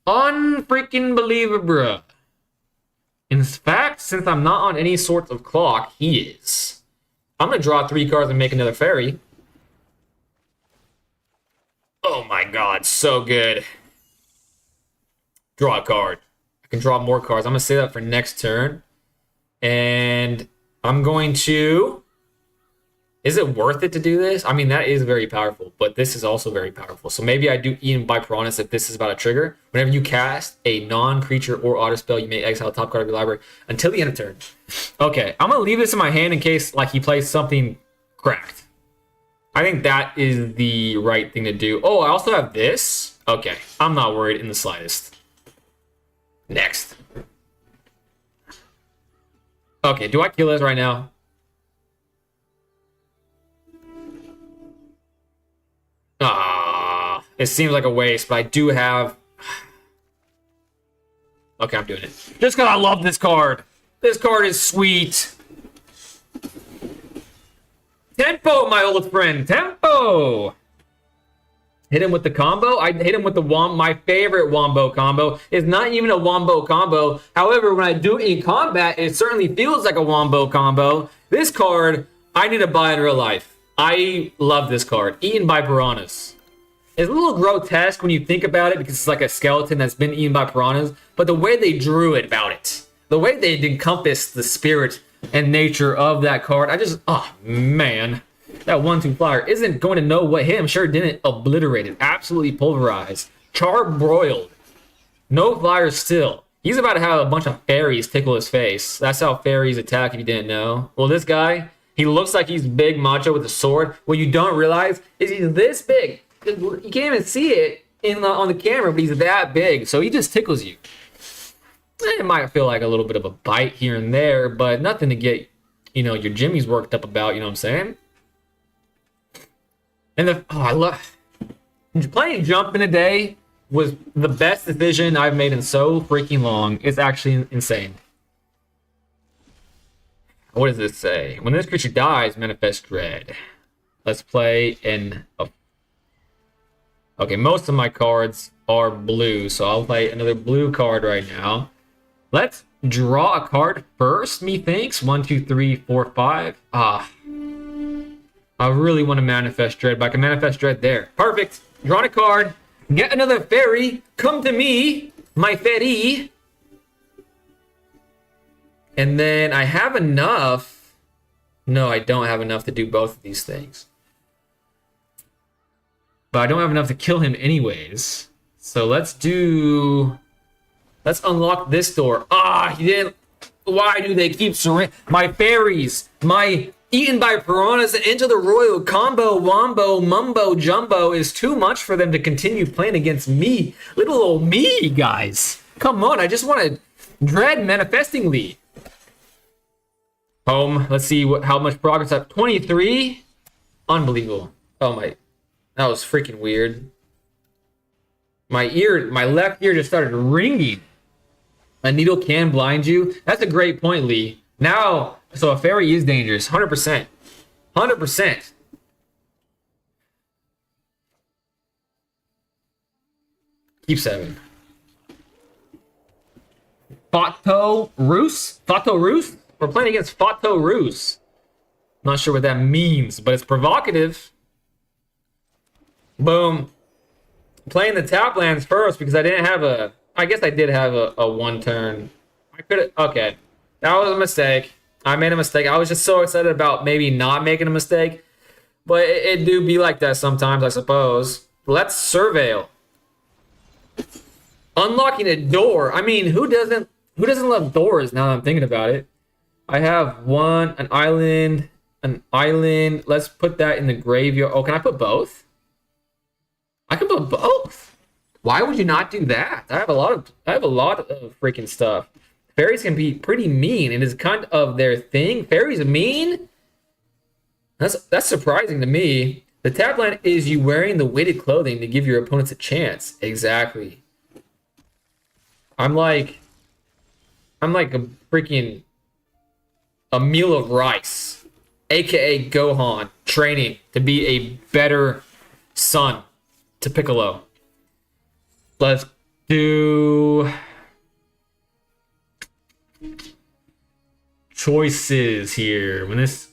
Unfreaking believable. In fact, since I'm not on any sort of clock, he is. I'm going to draw 3 cards and make another fairy. Oh my god, so good. Draw a card. I can draw more cards. I'm going to save that for next turn. And I'm going to... Is it worth it to do this? I mean, that is very powerful, but this is also very powerful. So maybe I do Eaten by Piranhas if this is about a trigger. Whenever you cast a non-creature or auto spell, you may exile the top card of your library until the end of turn. Okay, I'm going to leave this in my hand in case like he plays something cracked. I think that is the right thing to do. Oh, I also have this. Okay, I'm not worried in the slightest. Next. Okay, do I kill this right now? Ah, it seems like a waste, but I do have... Okay, I'm doing it. Just because I love this card. This card is sweet. Tempo, my old friend. Tempo. Hit him with the combo. I hit him with the my favorite wombo combo. It's not even a wombo combo. However, when I do it in combat, it certainly feels like a wombo combo. This card, I need to buy in real life. I love this card. Eaten by piranhas. It's a little grotesque when you think about it because it's like a skeleton that's been eaten by piranhas. But the way they drew it about it, the way they encompassed the spirit and nature of that card, oh man. That 1/2 flyer isn't going to know what hit him. Sure didn't obliterate it. Absolutely pulverized. Charbroiled. No flyers still. He's about to have a bunch of fairies tickle his face. That's how fairies attack if you didn't know. Well, this guy, he looks like he's big macho with a sword. What you don't realize is he's this big. You can't even see it on the camera, but he's that big. So he just tickles you. It might feel like a little bit of a bite here and there, but nothing to get, your jimmies worked up about, you know what I'm saying? And I love playing Jump in a day was the best decision I've made in so freaking long. It's actually insane. What does this say? When this creature dies, manifest dread. Let's play Okay, most of my cards are blue, so I'll play another blue card right now. Let's draw a card first, methinks. 1, 2, 3, 4, 5. I really want to manifest dread, but I can manifest dread there. Perfect. Draw a card. Get another fairy. Come to me, my fairy. And then I have enough. No, I don't have enough to do both of these things. But I don't have enough to kill him anyways. So let's unlock this door. He didn't. Why do they keep surrendering? My fairies, my eaten by piranhas and into the royal combo, wombo, mumbo, jumbo is too much for them to continue playing against me. Little old me, guys. Come on, I just want to dread manifestingly. Home, let's see how much progress I have. 23? Unbelievable. Oh my, that was freaking weird. My left ear just started ringing. A needle can blind you. That's a great point, Lee. Now, so a fairy is dangerous. 100%. 100%. Keep 7. Fato Roos? Fato Roos? We're playing against Fato Roos. Not sure what that means, but it's provocative. Boom. Playing the tap lands first because I didn't have I guess I did have a 1 turn. I could have. Okay. That was a mistake. I made a mistake. I was just so excited about maybe not making a mistake. But it do be like that sometimes, I suppose. Let's surveil. Unlocking a door. I mean, who doesn't love doors now that I'm thinking about it? I have an island. Let's put that in the graveyard. Oh, can I put both? I can put both. Why would you not do that? I have a lot of freaking stuff. Fairies can be pretty mean, and it's kind of their thing. Fairies are mean? That's surprising to me. The tap land is you wearing the weighted clothing to give your opponents a chance. Exactly. I'm like a freaking a meal of rice, aka Gohan, training to be a better son to Piccolo. Let's do choices here. When this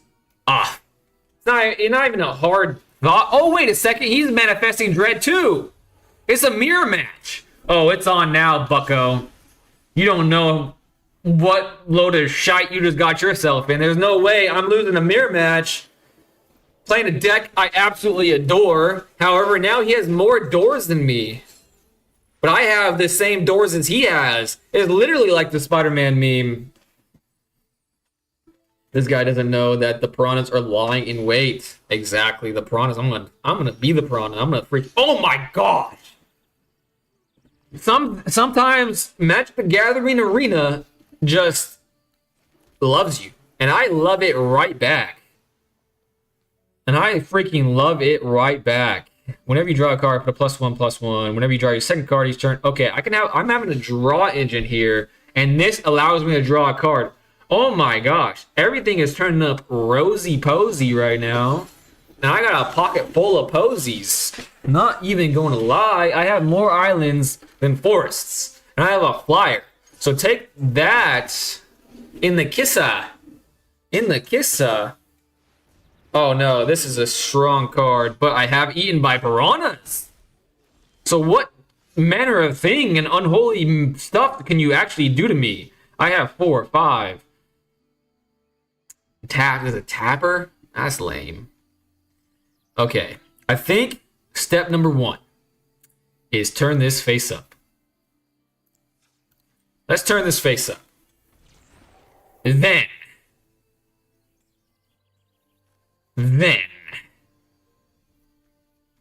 it's not even a hard thought. Oh, wait a second, he's manifesting dread too. It's a mirror match. Oh, it's on now, bucko. You don't know what load of shite you just got yourself in. There's no way I'm losing a mirror match playing a deck I absolutely adore. However, now he has more doors than me. But I have the same doors as he has. It's literally like the Spider-Man meme. This guy doesn't know that the piranhas are lying in wait. Exactly, the piranhas. I'm gonna be the piranha. I'm gonna freak. Oh my gosh! Sometimes Magic the Gathering Arena just loves you, and I love it right back. And I freaking love it right back. Whenever you draw a card, put a +1/+1. Whenever you draw your second card each turn. Okay, I'm having a draw engine here, and this allows me to draw a card. Oh my gosh, everything is turning up rosy posy right now. And I got a pocket full of posies. Not even going to lie, I have more islands than forests. And I have a flyer. So take that in the kissa. In the kissa. Oh no, this is a strong card, but I have eaten by piranhas. So what manner of thing and unholy stuff can you actually do to me? I have 4, 5. Tap is a tapper? That's lame. Okay, I think step number 1 is turn this face up. Let's turn this face up. Then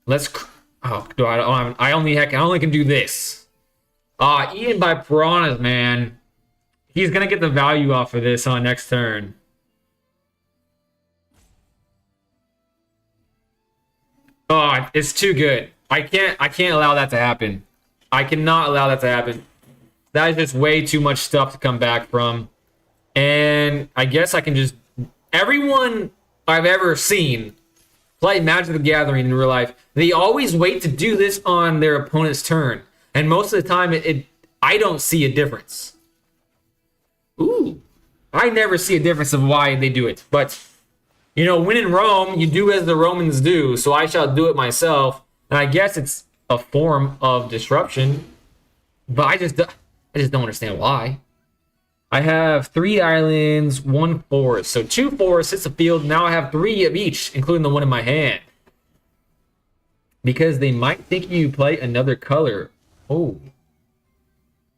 let's. Oh, do I only can do this. Eaten by piranhas, man. He's gonna get the value off of this on next turn. Oh, it's too good. I can't allow that to happen. I cannot allow that to happen. That is just way too much stuff to come back from. And I guess I can just... Everyone I've ever seen play Magic the Gathering in real life, they always wait to do this on their opponent's turn. And most of the time, I don't see a difference. Ooh. I never see a difference of why they do it. But... You know, when in Rome, you do as the Romans do, so I shall do it myself. And I guess it's a form of disruption, but I just don't understand why. I have 3 islands, 1 forest. So 2 forests hits the field. Now I have 3 of each, including the one in my hand. Because they might think you play another color. Oh.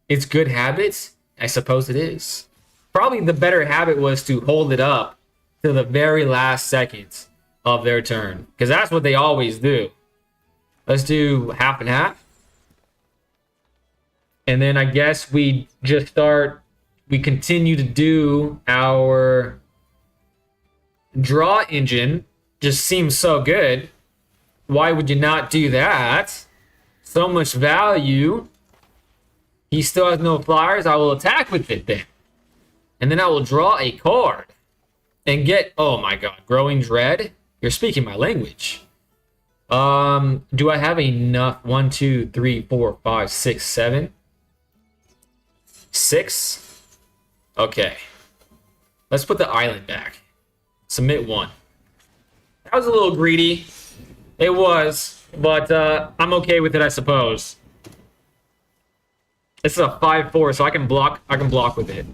It's good habits? I suppose it is. Probably the better habit was to hold it up to the very last seconds of their turn, because that's what they always do. Let's do half and half, and then I guess we continue to do our draw engine. Just seems so good. Why would you not do that? So much value. He still has no flyers. I will attack with it then, and then I will draw a card and get, oh my god, Growing Dread? You're speaking my language. Do I have enough? 1, 2, 3, 4, 5, 6, 7? 6? Okay. Let's put the island back. Submit 1. That was a little greedy. It was, but I'm okay with it, I suppose. This is a 5/4, so I can block with it.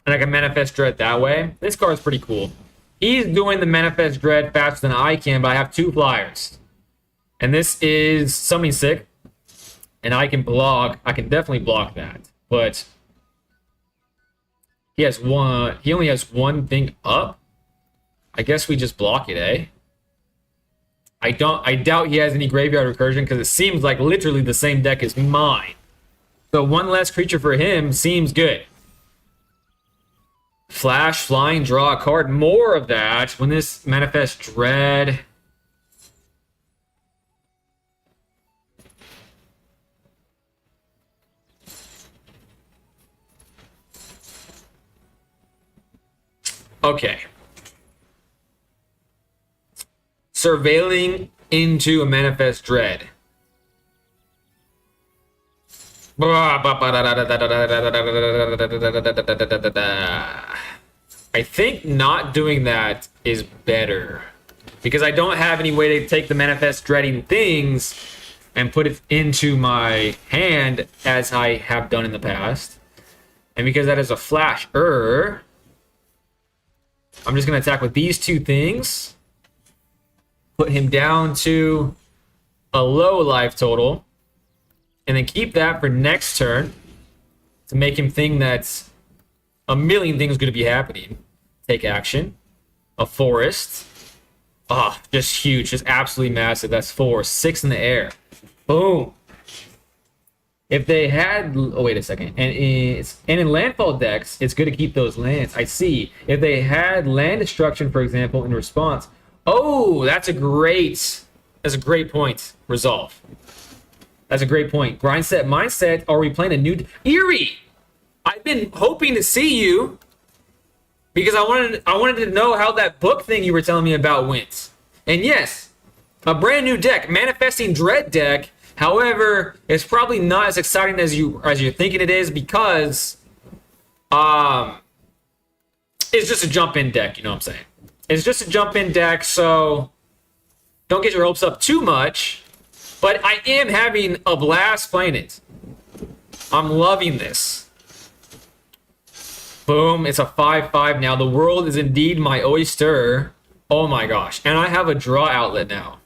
And I can Manifest Dread that way. This card's pretty cool. He's doing the Manifest Dread faster than I can, but I have 2 flyers. And this is Summoning Sick. And I can block. I can definitely block that. But he only has 1 thing up. I guess we just block it, eh? I doubt he has any Graveyard Recursion, because it seems like literally the same deck as mine. So 1 less creature for him seems good. Flash, flying, draw a card. More of that. When this Manifest Dread. Okay. Surveilling into a Manifest Dread. I think not doing that is better, because I don't have any way to take the Manifest Dreading things and put it into my hand as I have done in the past. And because that is a flash I'm just going to attack with these 2 things. Put him down to a low life total. And then keep that for next turn to make him think that a million things are going to be happening. Take action. A forest. Ah, just huge. Just absolutely massive. That's 4. 6 in the air. Boom. If they had... Oh, wait a second. And in landfall decks, it's good to keep those lands. I see. If they had land destruction, for example, in response... Oh, that's a great point. Resolve. That's a great point. Grind set, mindset. Are we playing a new... Eerie! I've been hoping to see you because I wanted to know how that book thing you were telling me about went. And yes, a brand new deck, Manifesting Dread deck. However, it's probably not as exciting as you're thinking it is because it's just a jump-in deck, you know what I'm saying? It's just a jump-in deck, so don't get your hopes up too much. But I am having a blast playing it. I'm loving this. Boom, it's a 5/5 now. The world is indeed my oyster. Oh my gosh. And I have a draw outlet now.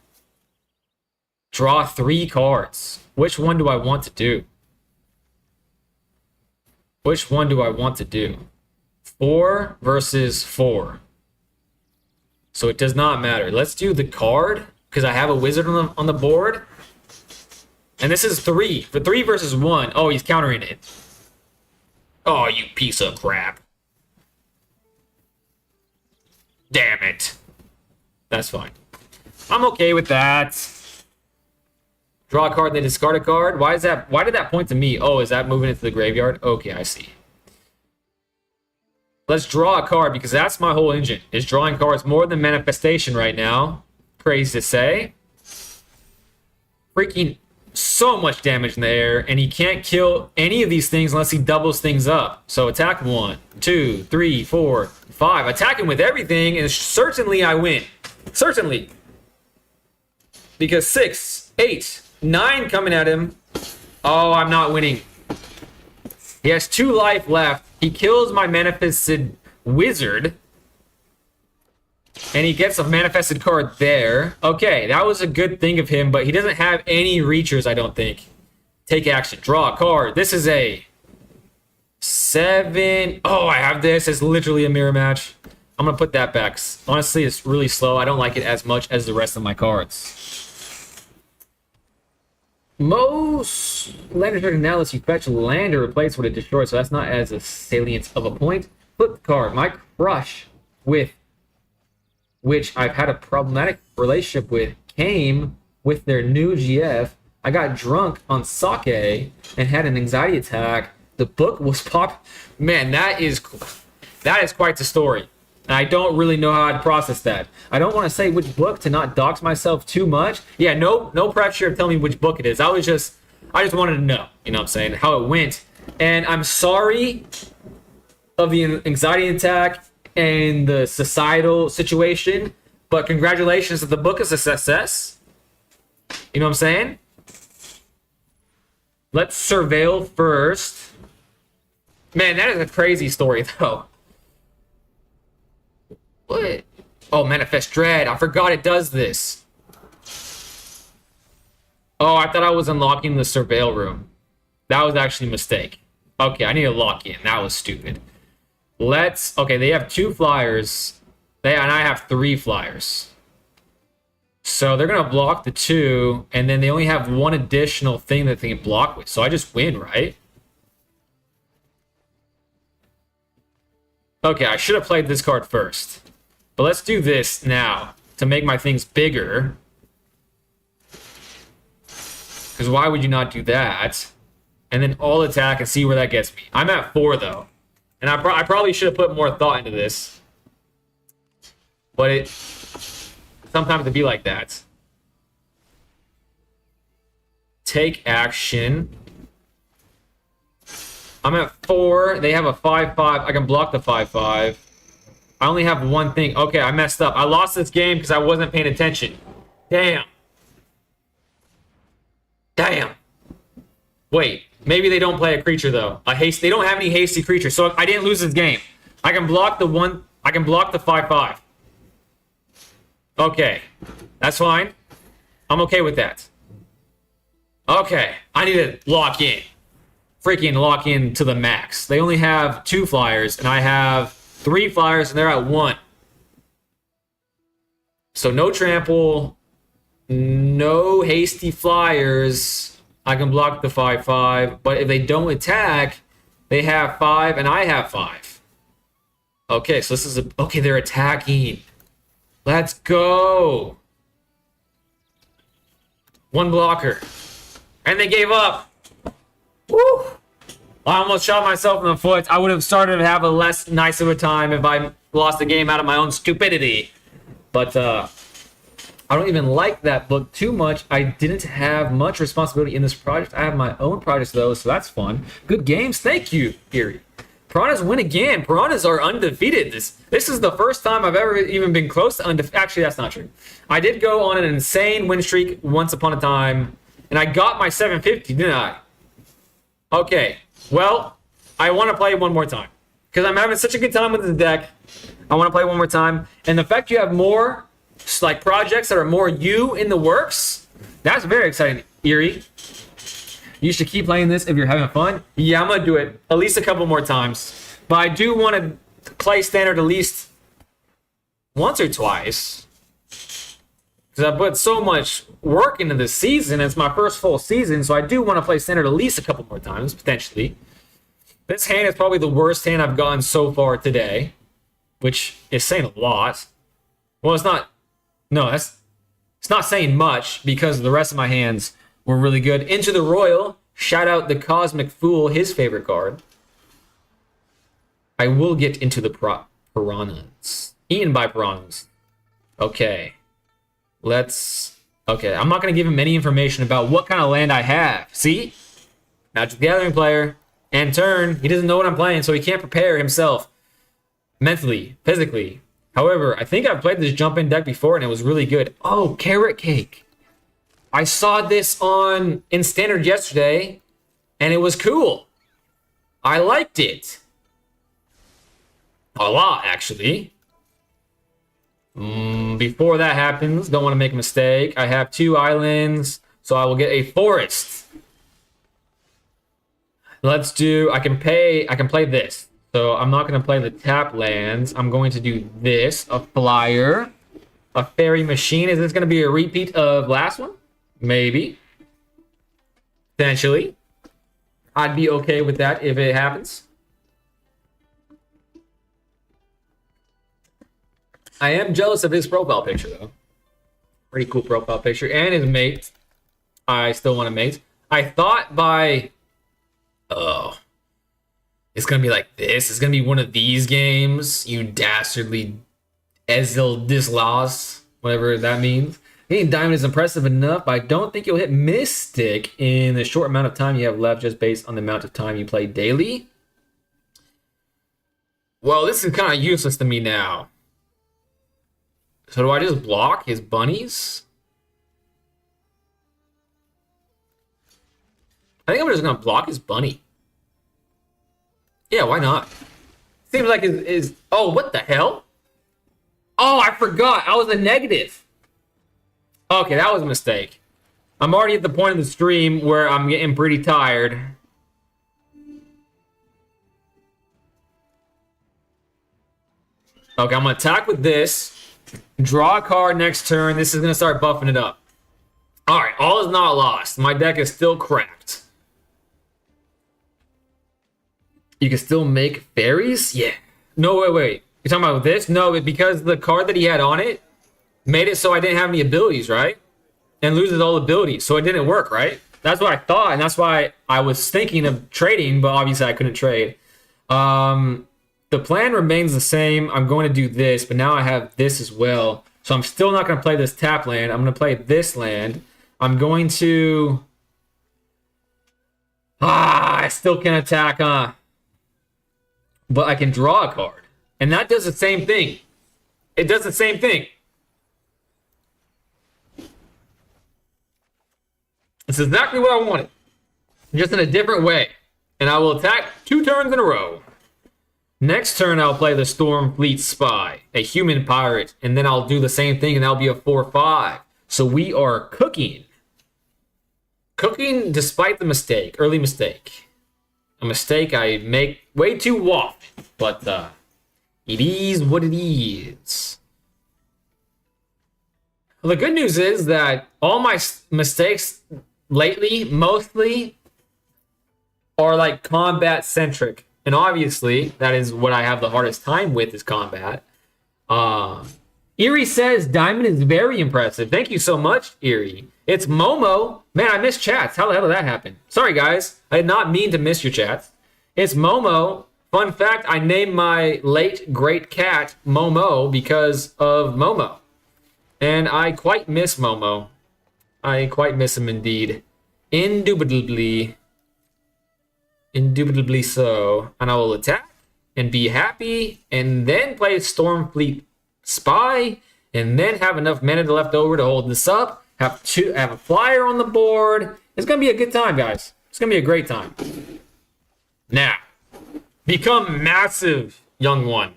Draw 3 cards. Which one do I want to do? Which one do I want to do? 4 versus 4. So it does not matter. Let's do the card, because I have a wizard on the board. And this is 3. For 3 versus 1. Oh, he's countering it. Oh, you piece of crap. Damn it. That's fine. I'm okay with that. Draw a card, then discard a card. Why did that point to me? Oh, is that moving into the graveyard? Okay, I see. Let's draw a card, because that's my whole engine. Is drawing cards more than manifestation right now. Crazy to say. Freaking so much damage in the air, and he can't kill any of these things unless he doubles things up. So attack 1, 2, 3, 4, 5. Attack him with everything, and certainly I win. Certainly. Because 6, 8, 9 coming at him. Oh, I'm not winning. He has 2 life left. He kills my manifested wizard. And he gets a manifested card there. Okay, that was a good thing of him, but he doesn't have any reachers, I don't think. Take action. Draw a card. This is a 7. Oh, I have this. It's literally a mirror match. I'm going to put that back. Honestly, it's really slow. I don't like it as much as the rest of my cards. Most land destruction now lets you fetch land or replace what it destroys, so that's not as a salient of a point. Flip the card. My crush with which I've had a problematic relationship with, came with their new GF. I got drunk on sake and had an anxiety attack. The book was Man, that is quite the story. And I don't really know how I'd process that. I don't want to say which book to not dox myself too much. Yeah, no pressure of telling me which book it is. I just wanted to know, you know what I'm saying, how it went. And I'm sorry of the anxiety attack and the societal situation, but congratulations that the book is a success. You know what I'm saying? Let's surveil first. Man, that is a crazy story, though. What? Oh, Manifest Dread. I forgot it does this. Oh, I thought I was unlocking the surveil room. That was actually a mistake. Okay, I need to lock in. That was stupid. Okay, they have 2 flyers. And I have 3 flyers. So they're going to block the 2, and then they only have 1 additional thing that they can block with. So I just win, right? Okay, I should have played this card first. But let's do this now to make my things bigger. Because why would you not do that? And then all attack and see where that gets me. I'm at 4, though. And I probably should have put more thought into this. But sometimes it be like that. Take action. I'm at 4. They have a 5/5. I can block the 5/5. I only have 1 thing. Okay, I messed up. I lost this game because I wasn't paying attention. Damn. Damn. Wait. Maybe they don't play a creature, though. They don't have any hasty creatures, so I didn't lose this game. I can block the 1... I can block the 5/5. Okay. That's fine. I'm okay with that. Okay. I need to lock in. Freaking lock in to the max. They only have 2 flyers, and I have 3 flyers, and they're at 1. So no trample, no hasty flyers. I can block the 5/5, but if they don't attack, they have 5 and I have 5. Okay, so this is okay, they're attacking. Let's go. 1 blocker. And they gave up. Woo! I almost shot myself in the foot. I would have started to have a less nice of a time if I lost the game out of my own stupidity. But I don't even like that book too much. I didn't have much responsibility in this project. I have my own projects though, so that's fun. Good games. Thank you, Erie. Piranhas win again. Piranhas are undefeated. This is the first time I've ever even been close to undefeated. Actually, that's not true. I did go on an insane win streak once upon a time, and I got my 750, didn't I? Okay. Well, I want to play one more time because I'm having such a good time with this deck. I want to play one more time, and the fact you have more like projects that are more you in the works, that's very exciting, Erie. You should keep playing this if you're having fun. Yeah, I'm gonna do it at least a couple more times, but I do want to play standard at least once or twice because I put so much work into this season. It's my first full season, so I do want to play standard at least a couple more times potentially. This hand is probably the worst hand I've gotten so far today, which is saying a lot. Well, it's not. No, it's not saying much because the rest of my hands were really good. Into the Royal. Shout out the Cosmic Fool, his favorite card. I will get into the Piranhas. Eaten by Piranhas. Okay. Okay, I'm not going to give him any information about what kind of land I have. See? Magic the Gathering player. And turn. He doesn't know what I'm playing, so he can't prepare himself. Mentally. Physically. However, I think I've played this jump-in deck before, and it was really good. Oh, Carrot Cake. I saw this in Standard yesterday, and it was cool. I liked it. A lot, actually. Before that happens, don't want to make a mistake. I have 2 islands, so I will get a forest. Let's do... I can play this. So I'm not going to play the tap lands. I'm going to do this. A flyer. A fairy machine. Is this going to be a repeat of last one? Maybe. Potentially. I'd be okay with that if it happens. I am jealous of his profile picture, though. Pretty cool profile picture. And his mate. I still want to mate. I thought by... Oh... It's going to be like this. It's going to be one of these games. You dastardly Ezil Dislas. Whatever that means. Hitting Diamond is impressive enough, but I don't think you'll hit Mystic in the short amount of time you have left just based on the amount of time you play daily. Well, this is kind of useless to me now. So do I just block his bunnies? I think I'm just going to block his bunny. Yeah, why not? Seems like his... Oh, what the hell? Oh, I forgot. I was a negative. Okay, that was a mistake. I'm already at the point of the stream where I'm getting pretty tired. Okay, I'm going to attack with this. Draw a card next turn. This is going to start buffing it up. Alright, all is not lost. My deck is still cracked. You can still make fairies? Yeah. No, wait. You're talking about this? No, because the card that he had on it made it so I didn't have any abilities, right? And loses all abilities, so it didn't work, right? That's what I thought, and that's why I was thinking of trading, but obviously I couldn't trade. The plan remains the same. I'm going to do this, but now I have this as well. So I'm still not going to play this tap land. I'm going to play this land. I'm going to... I still can attack, huh? But I can draw a card. And that does the same thing. It does the same thing. It's exactly what I wanted. Just in a different way. And I will attack 2 turns in a row. Next turn, I'll play the Stormfleet Spy, a human pirate. And then I'll do the same thing, and that'll be a 4/5. So we are cooking. Cooking despite the mistake. Early mistake. A mistake I make way too often. But, It is what it is. Well, the good news is that all my mistakes lately mostly are like combat centric. And obviously, that is what I have the hardest time with is combat. Erie says Diamond is very impressive. Thank you so much, Erie. It's Momo. Man, I missed chats. How the hell did that happen? Sorry, guys. I did not mean to miss your chats. It's Momo. Fun fact, I named my late great cat Momo because of Momo. And I quite miss Momo. I quite miss him indeed. Indubitably. Indubitably so. And I will attack and be happy and then play Stormfleet Spy and then have enough mana left over to hold this up. Have a flyer on the board. It's going to be a good time, guys. It's going to be a great time. Now, become massive, young one.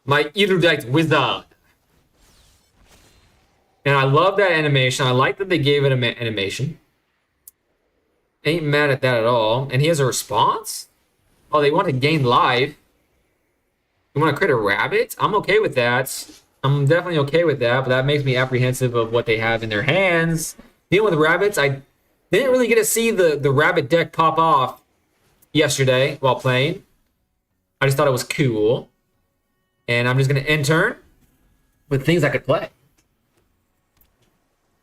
My erudite wizard. And I love that animation. I like that they gave it an animation. Ain't mad at that at all. And he has a response? Oh, they want to gain life. You want to create a rabbit? I'm okay with that. I'm definitely okay with that, but that makes me apprehensive of what they have in their hands. Dealing with rabbits, I didn't really get to see the rabbit deck pop off yesterday while playing. I just thought it was cool. And I'm just going to end turn with things I could play.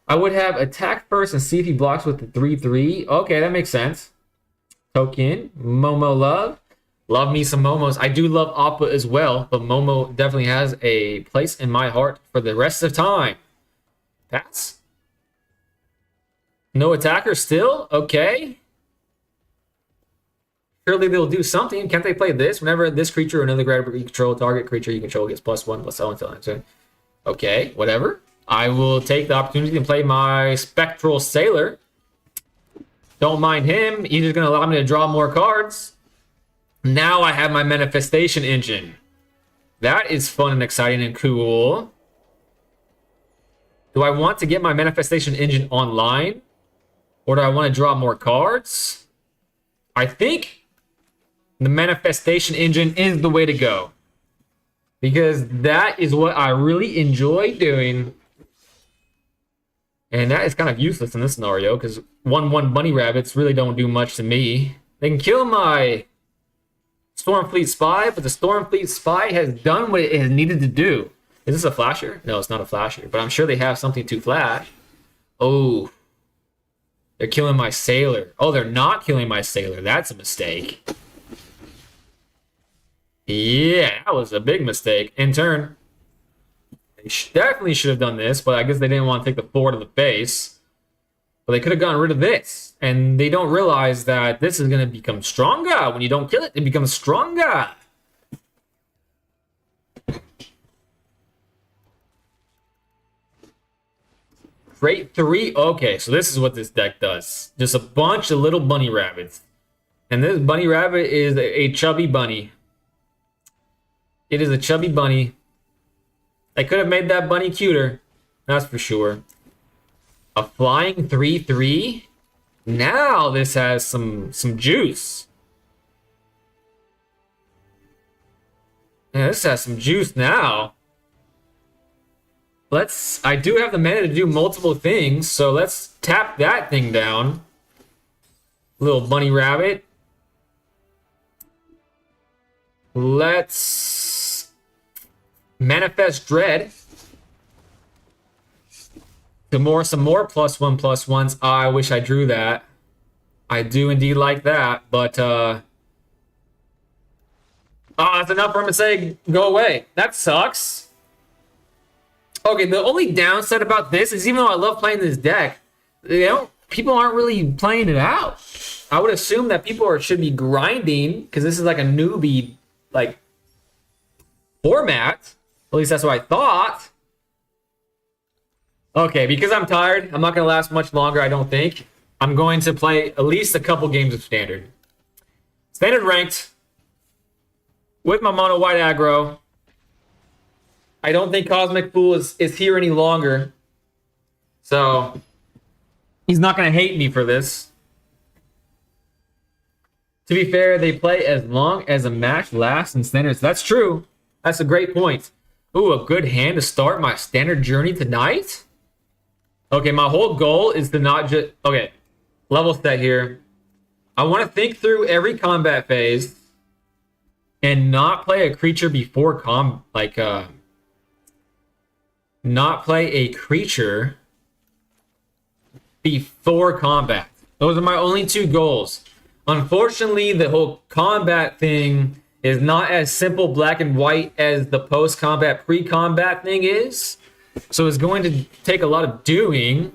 I would have attack first and see if he blocks with the 3/3. Okay, that makes sense. Token, Momo love. Love me some Momos. I do love Appa as well, but Momo definitely has a place in my heart for the rest of time. Pass. No attacker still? Okay. Surely they'll do something. Can't they play this? Whenever this creature or another creature you control, target creature you control gets +1/+0 until end. Okay, whatever. I will take the opportunity to play my Spectral Sailor. Don't mind him. He's just going to allow me to draw more cards. Now I have my manifestation engine. That is fun and exciting and cool. Do I want to get my manifestation engine online? Or do I want to draw more cards? I think the manifestation engine is the way to go. Because that is what I really enjoy doing. And that is kind of useless in this scenario because 1/1 bunny rabbits really don't do much to me. They can kill my Stormfleet Spy, but the Stormfleet Spy has done what it has needed to do. Is this a flasher? No, it's not a flasher, but I'm sure they have something to flash. Oh, they're killing my sailor. Oh, they're not killing my sailor. That's a mistake. Yeah, that was a big mistake. In turn. They definitely should have done this, but I guess they didn't want to take the 4 to the face. But they could have gotten rid of this. And they don't realize that this is going to become stronger. When you don't kill it, it becomes stronger. Create 3. Okay, so this is what this deck does. Just a bunch of little bunny rabbits. And this bunny rabbit is a chubby bunny. It is a chubby bunny. They could have made that bunny cuter. That's for sure. A flying 3/3. Now this has some juice. Yeah, this has some juice now. I do have the mana to do multiple things, so let's tap that thing down. Little bunny rabbit. Let's manifest dread. Some more +1/+1s. I wish I drew that. I do indeed like that, but that's enough for him to say go away. That sucks. Okay, the only downside about this is even though I love playing this deck, people aren't really playing it out. I would assume that people should be grinding because this is like a newbie like format. At least that's what I thought. Okay, because I'm tired, I'm not going to last much longer, I don't think. I'm going to play at least a couple games of Standard. Standard ranked with my mono white aggro. I don't think Cosmic Fool is here any longer. So, he's not going to hate me for this. To be fair, they play as long as a match lasts in Standards. That's true. That's a great point. Ooh, a good hand to start my standard journey tonight? Okay, my whole goal is to not just... Okay, level set here. I want to think through every combat phase and not play a creature before not play a creature before combat. Those are my only two goals. Unfortunately, the whole combat thing is not as simple black and white as the post-combat, pre-combat thing is. So it's going to take a lot of doing.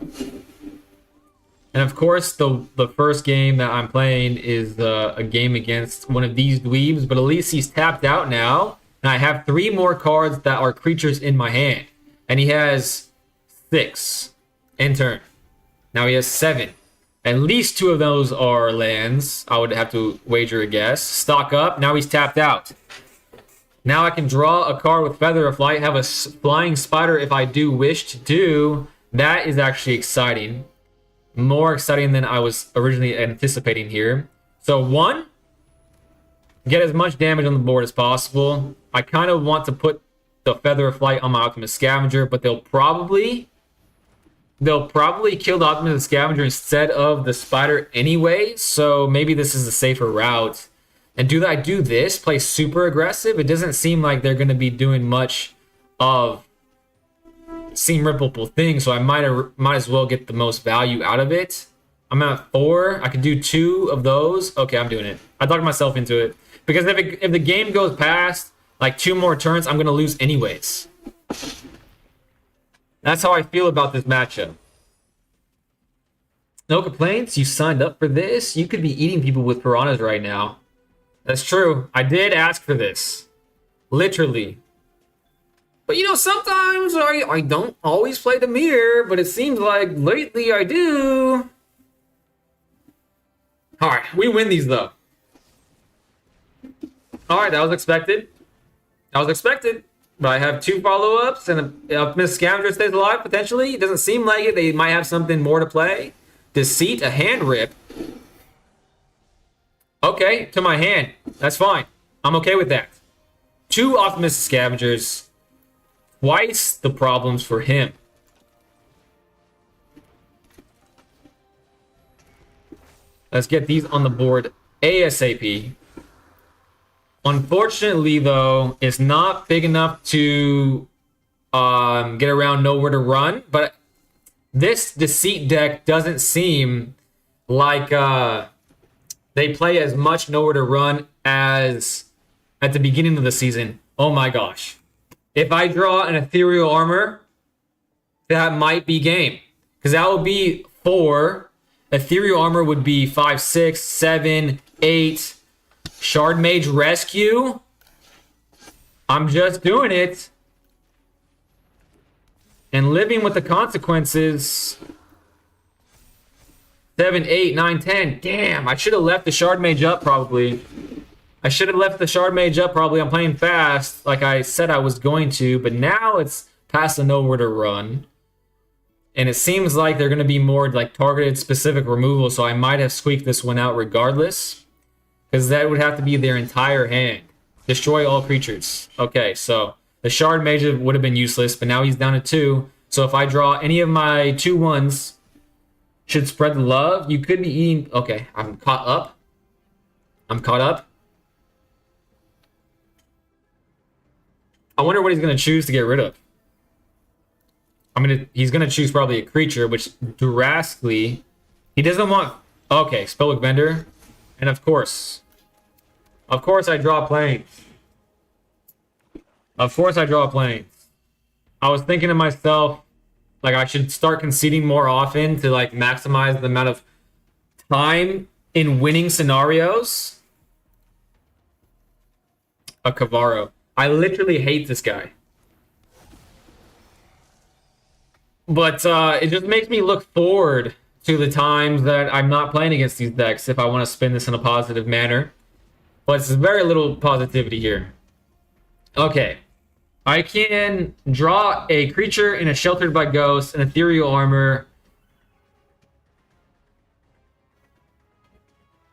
And of course, the first game that I'm playing is a game against one of these dweebs, but at least he's tapped out now. And I have 3 more cards that are creatures in my hand. And he has 6 in turn. Now he has 7. At least 2 of those are lands. I would have to wager a guess. Stock up. Now he's tapped out. Now I can draw a card with Feather of Flight, have a flying spider if I do wish to do. That is actually exciting. More exciting than I was originally anticipating here. So 1, get as much damage on the board as possible. I kind of want to put the Feather of Flight on my Optimus Scavenger, but they'll probably kill the Optimus Scavenger instead of the spider anyway, so maybe this is a safer route. And I do this, play super aggressive? It doesn't seem like they're going to be doing much of seam rippleable things, so I might as well get the most value out of it. I'm at 4. I could do 2 of those. Okay, I'm doing it. I talked myself into it. Because if the game goes past like 2 more turns, I'm going to lose anyways. That's how I feel about this matchup. No complaints? You signed up for this? You could be eating people with piranhas right now. That's true. I did ask for this. Literally. But you know, sometimes I don't always play the mirror, but it seems like lately I do. Alright, we win these though. Alright, that was expected. But I have 2 follow-ups, and if Miss Scavenger stays alive, potentially. It doesn't seem like it. They might have something more to play. Deceit, a hand rip. Okay, to my hand. That's fine. I'm okay with that. 2 Optimus Scavengers. Twice the problems for him. Let's get these on the board ASAP. Unfortunately, though, it's not big enough to get around Nowhere to Run, but this Deceit deck doesn't seem like they play as much Nowhere to Run as at the beginning of the season. Oh my gosh. If I draw an Ethereal Armor, that might be game. Because that would be 4. Ethereal Armor would be 5, 6, 7, 8. Shard Mage Rescue. I'm just doing it. And living with the consequences. 7, 8, 9, 10. Damn, I should have left the Shard Mage up probably. I'm playing fast like I said I was going to, but now it's past the Nowhere to Run. And it seems like they're going to be more like targeted specific removal, so I might have squeaked this one out regardless. Because that would have to be their entire hand. Destroy all creatures. Okay, so the Shard Mage would have been useless, but now he's down to 2. So if I draw any of my 2/1s, should spread the love. You could be eating... Okay, I'm caught up. I wonder what he's going to choose to get rid of. He's going to choose probably a creature, which drastically... He doesn't want... Okay, Spellbook Vendor. And of course I draw planes. I was thinking to myself, like, I should start conceding more often to, like, maximize the amount of time in winning scenarios. A Cavaro. I literally hate this guy. But it just makes me look forward to the times that I'm not playing against these decks if I want to spin this in a positive manner. But it's very little positivity here. Okay. I can draw a creature in a Sheltered by Ghosts, an Ethereal Armor.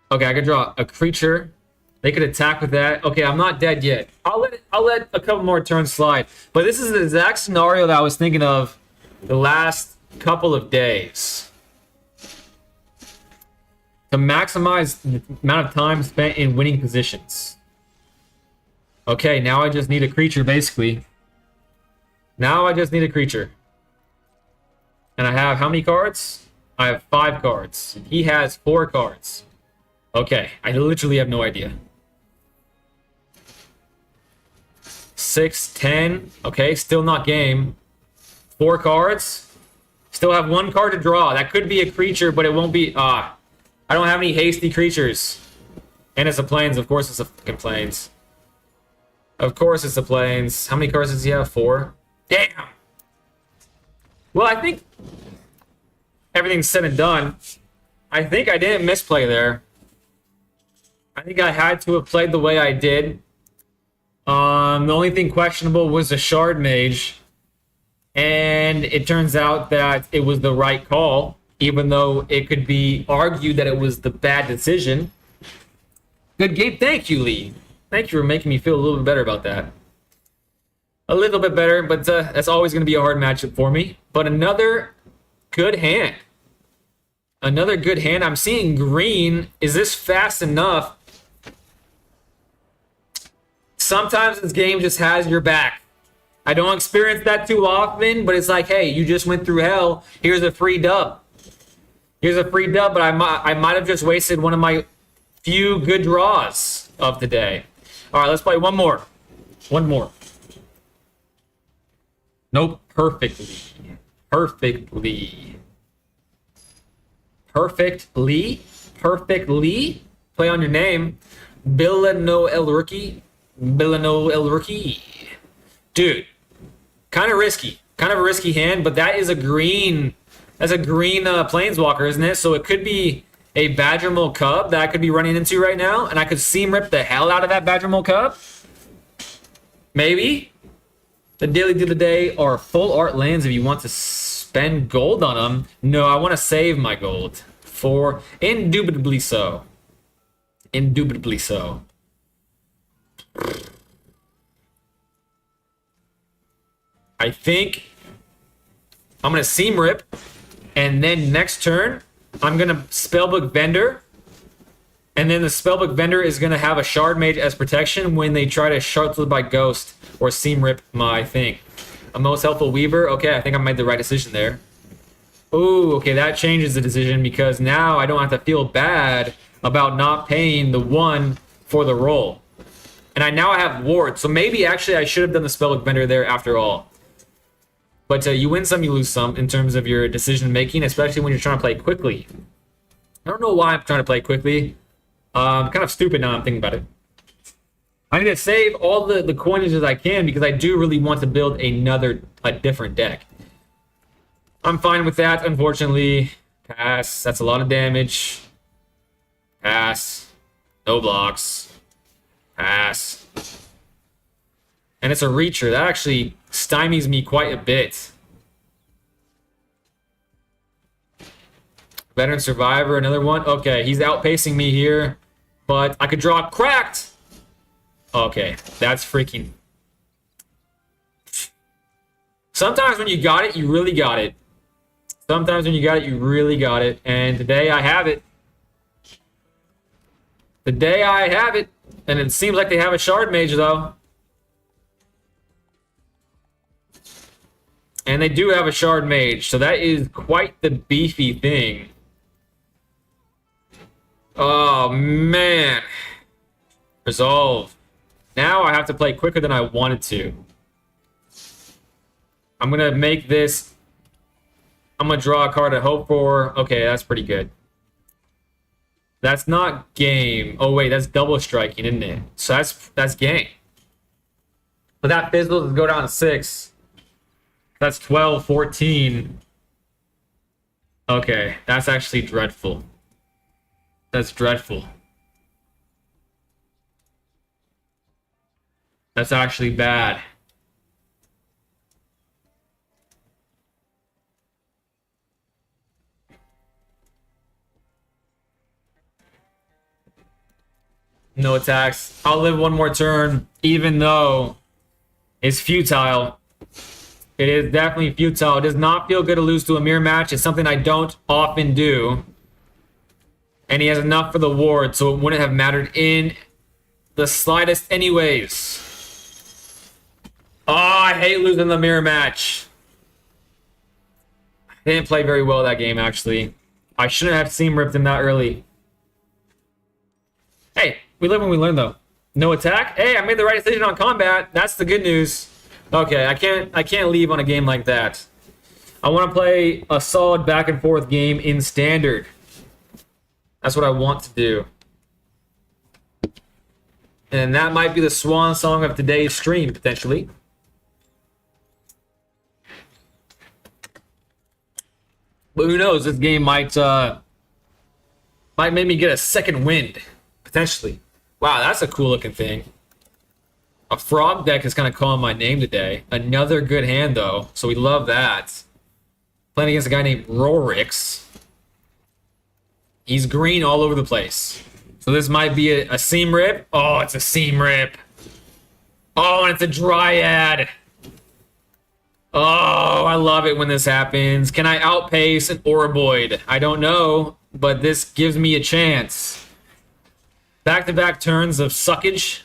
Okay, I can draw a creature. They could attack with that. Okay, I'm not dead yet. I'll let a couple more turns slide. But this is the exact scenario that I was thinking of the last couple of days. To maximize the amount of time spent in winning positions. Okay, now I just need a creature, basically. Now I just need a creature. And I have how many cards? I have 5 cards. He has 4 cards. Okay, I literally have no idea. 6, 10. Okay, still not game. 4 cards. Still have 1 card to draw. That could be a creature, but it won't be... I don't have any hasty creatures. And it's a plains. Of course it's a fucking plains. Of course it's a plains. How many cards does he have? 4? Damn! Well, I think... everything's said and done. I think I didn't misplay there. I think I had to have played the way I did. The only thing questionable was the Shard Mage. And it turns out that it was the right call, even though it could be argued that it was the bad decision. Good game. Thank you, Lee. Thank you for making me feel a little bit better about that. A little bit better, but that's always going to be a hard matchup for me. But another good hand. Another good hand. I'm seeing green. Is this fast enough? Sometimes this game just has your back. I don't experience that too often, but it's like, hey, you just went through hell. Here's a free dub. Here's a free dub, but I might have just wasted one of my few good draws of the day. All right, let's play one more. One more. Nope, perfectly. Perfectly. Perfectly. Perfectly. Play on your name. Billano El Rookie. Billano El Rookie. Dude, kind of risky. Kind of a risky hand, but that is a green. That's a green Planeswalker, isn't it? So it could be a Badgermole Cub that I could be running into right now, and I could seam rip the hell out of that Badgermole Cub. Maybe. The daily deal of the day are full art lands if you want to spend gold on them. No, I want to save my gold. For indubitably so. Indubitably so. I think I'm going to seam rip, and then next turn, I'm going to Spellbook Vendor, and then the Spellbook Vendor is going to have a Shard Mage as protection when they try to Shard by Ghost or seam rip my thing. A Most Helpful Weaver. Okay, I think I made the right decision there. Ooh, okay, that changes the decision because now I don't have to feel bad about not paying the 1 for the roll. And I now have Ward, so maybe actually I should have done the Spellbook Vendor there after all. But you win some, you lose some in terms of your decision making, especially when you're trying to play quickly. I don't know why I'm trying to play quickly. Kind of stupid now I'm thinking about it. I need to save all the coinage as I can because I do really want to build a different deck. I'm fine with that, unfortunately. Pass. That's a lot of damage. Pass. No blocks. Pass. And it's a reacher. That actually stymies me quite a bit. Veteran Survivor, another one. Okay, he's outpacing me here. But I could draw Cracked. Okay, that's freaking... Sometimes when you got it, you really got it. Sometimes when you got it, you really got it. And today I have it. Today I have it. And it seems like they have a Shard Mage, though. And they do have a Shard Mage, so that is quite the beefy thing. Oh, man. Resolve. Now I have to play quicker than I wanted to. I'm going to make this... I'm going to draw a card to hope for. Okay, that's pretty good. That's not game. Oh, wait, that's double striking, isn't it? So that's game. But that fizzles to go down to 6. That's 12, 14. Okay, that's actually dreadful. That's dreadful. That's actually bad. No attacks. I'll live one more turn, even though it's futile. It is definitely futile. It does not feel good to lose to a mirror match. It's something I don't often do. And he has enough for the ward, so it wouldn't have mattered in the slightest anyways. Oh, I hate losing the mirror match. I didn't play very well that game, actually. I shouldn't have seam ripped him that early. Hey, we live when we learn, though. No attack? Hey, I made the right decision on combat. That's the good news. Okay, I can't leave on a game like that. I want to play a solid back and forth game in standard. That's what I want to do. And that might be the swan song of today's stream, potentially. But who knows? This game might make me get a second wind, potentially. Wow, that's a cool looking thing. A frog deck is kind of calling my name today. Another good hand, though, so we love that. Playing against a guy named Rorix. He's green all over the place. So this might be a seam rip. Oh, it's a seam rip. Oh, and it's a dryad. Oh, I love it when this happens. Can I outpace an Oroboid? I don't know, but this gives me a chance. Back-to-back turns of suckage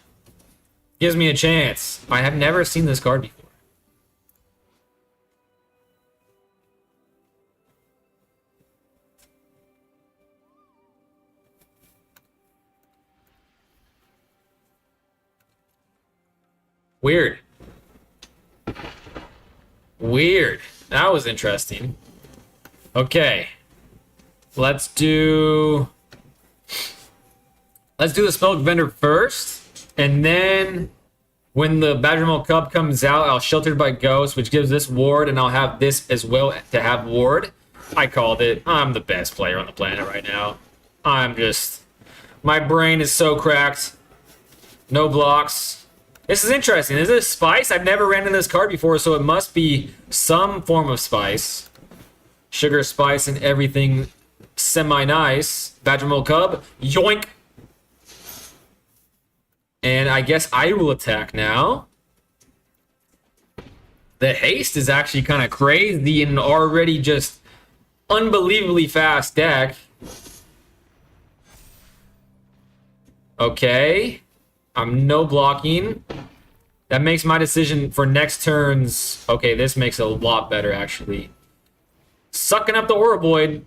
gives me a chance. I have never seen this card before. Weird. Weird. That was interesting. Okay. Let's do the Spellbook Vendor first. And then when the Badgermole Cub comes out, I'll Sheltered by Ghost, which gives this ward, and I'll have this as well to have ward. I called it. I'm the best player on the planet right now. My brain is so cracked. No blocks. This is interesting. Is this spice? I've never ran into this card before, so it must be some form of spice. Sugar, spice, and everything semi-nice. Badgermole Cub. Yoink! And I guess I will attack now. The haste is actually kind of crazy in an already just unbelievably fast deck. Okay. I'm no blocking. That makes my decision for next turns. Okay, this makes it a lot better, actually. Sucking up the Oroboid.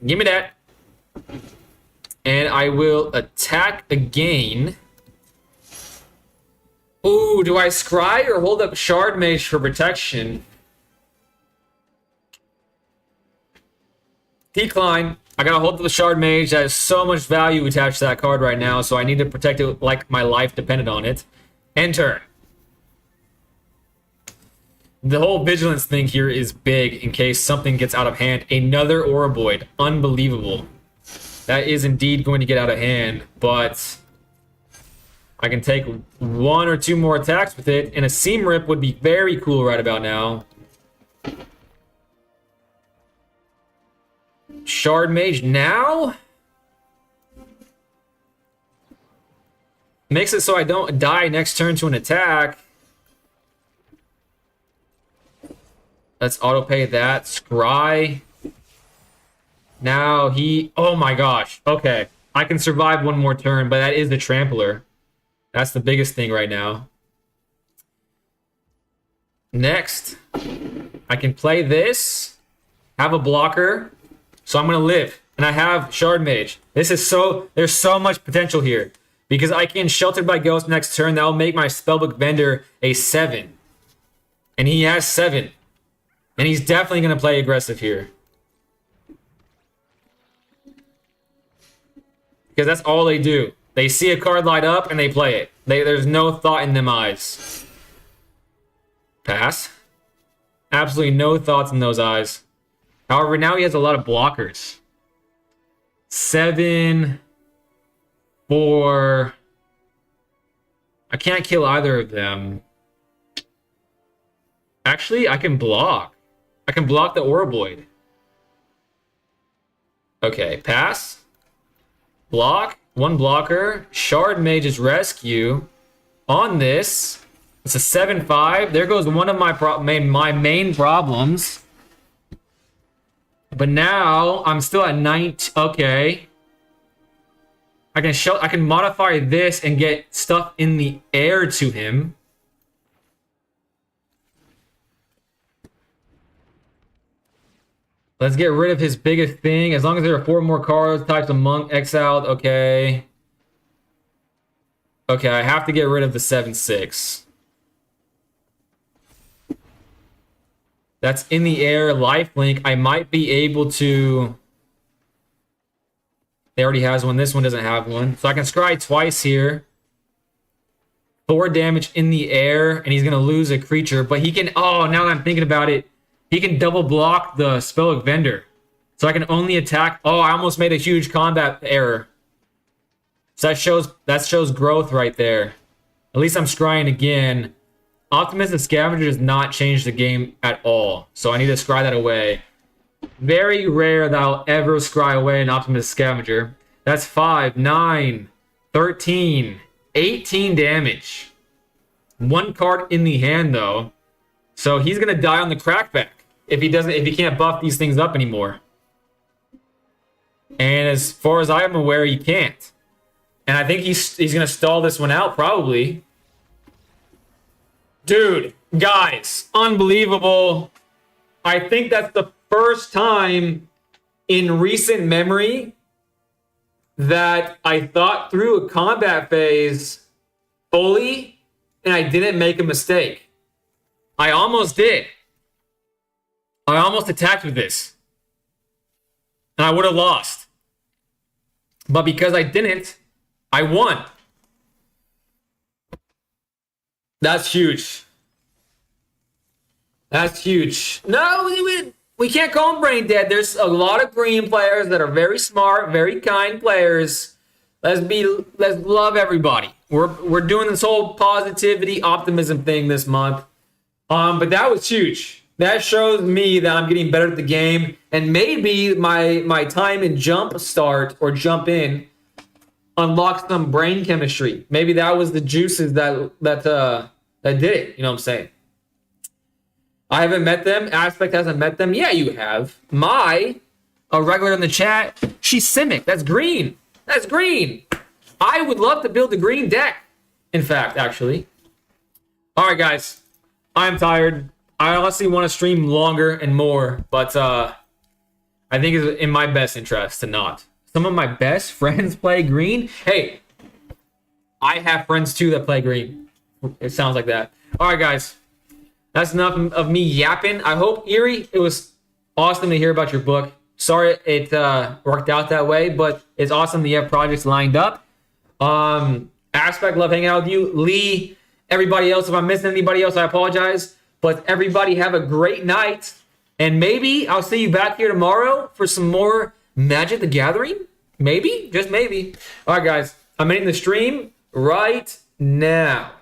Give me that. And I will attack again. Ooh, do I scry or hold up Shard Mage for protection? Decline. I gotta hold up the Shard Mage. That has so much value attached to that card right now, so I need to protect it like my life depended on it. Enter. The whole vigilance thing here is big in case something gets out of hand. Another Oroboid. Unbelievable. That is indeed going to get out of hand, but I can take one or two more attacks with it, and a Seam Rip would be very cool right about now. Shard Mage now? Makes it so I don't die next turn to an attack. Let's auto-pay that. Scry. Now he... Oh my gosh. Okay. I can survive one more turn, but that is the Trampler. That's the biggest thing right now. Next. I can play this. Have a blocker. So I'm going to live. And I have Shard Mage. This is so... There's so much potential here. Because I can Sheltered by Ghost next turn. That will make my Spellbook Vendor a 7. And he has 7. And he's definitely going to play aggressive here. Because that's all they do. They see a card light up and they play it. There's no thought in them eyes. Pass. Absolutely no thoughts in those eyes. However, now he has a lot of blockers. 7... 4... I can't kill either of them. Actually, I can block. I can block the Oroboid. Okay, pass. Block. One blocker. Shard Mage's Rescue. On this, it's a 7-5. There goes one of my main problems. But now I'm still at 19. Okay. I can modify this and get stuff in the air to him. Let's get rid of his biggest thing. As long as there are 4 more cards, types of monk exiled. Okay. Okay, I have to get rid of the 7-6. That's in the air. Lifelink. I might be able to... They already has one. This one doesn't have one. So I can scry twice here. 4 damage in the air, and he's going to lose a creature. But he can... Oh, now that I'm thinking about it, he can double block the Spellic Vendor. So I can only attack... Oh, I almost made a huge combat error. So that shows growth right there. At least I'm scrying again. Optimus and Scavenger does not change the game at all. So I need to scry that away. Very rare that I'll ever scry away an Optimus Scavenger. That's 5, 9, 13, 18 damage. 1 card in the hand though. So he's gonna die on the crackback if he can't buff these things up anymore. And as far as I'm aware, he can't. And I think he's gonna stall this one out probably. Dude, guys, unbelievable. I think that's the first time in recent memory that I thought through a combat phase fully and I didn't make a mistake. I almost did. I almost attacked with this. And I would have lost. But because I didn't, I won. That's huge. That's huge. No, we can't call them brain dead. There's a lot of green players that are very smart, very kind players. Let's love everybody. We're doing this whole positivity, optimism thing this month. But that was huge. That shows me that I'm getting better at the game, and maybe my time in jump start or jump in unlocked some brain chemistry. Maybe that was the juices that did it. You know what I'm saying? I haven't met them. Aspect hasn't met them. Yeah, you have. A regular in the chat, she's Simic. That's green. That's green. I would love to build a green deck. In fact, actually. All right, guys. I'm tired. I honestly want to stream longer and more, but I think it's in my best interest to not. Some of my best friends play green. Hey, I have friends too that play green. It sounds like that. All right, guys. That's enough of me yapping. I hope, Erie, it was awesome to hear about your book. Sorry it worked out that way, but it's awesome that you have projects lined up. Aspect, love hanging out with you. Lee, everybody else, if I'm missing anybody else, I apologize. But everybody have a great night. And maybe I'll see you back here tomorrow for some more Magic the Gathering. Maybe, just maybe. All right, guys, I'm ending the stream right now.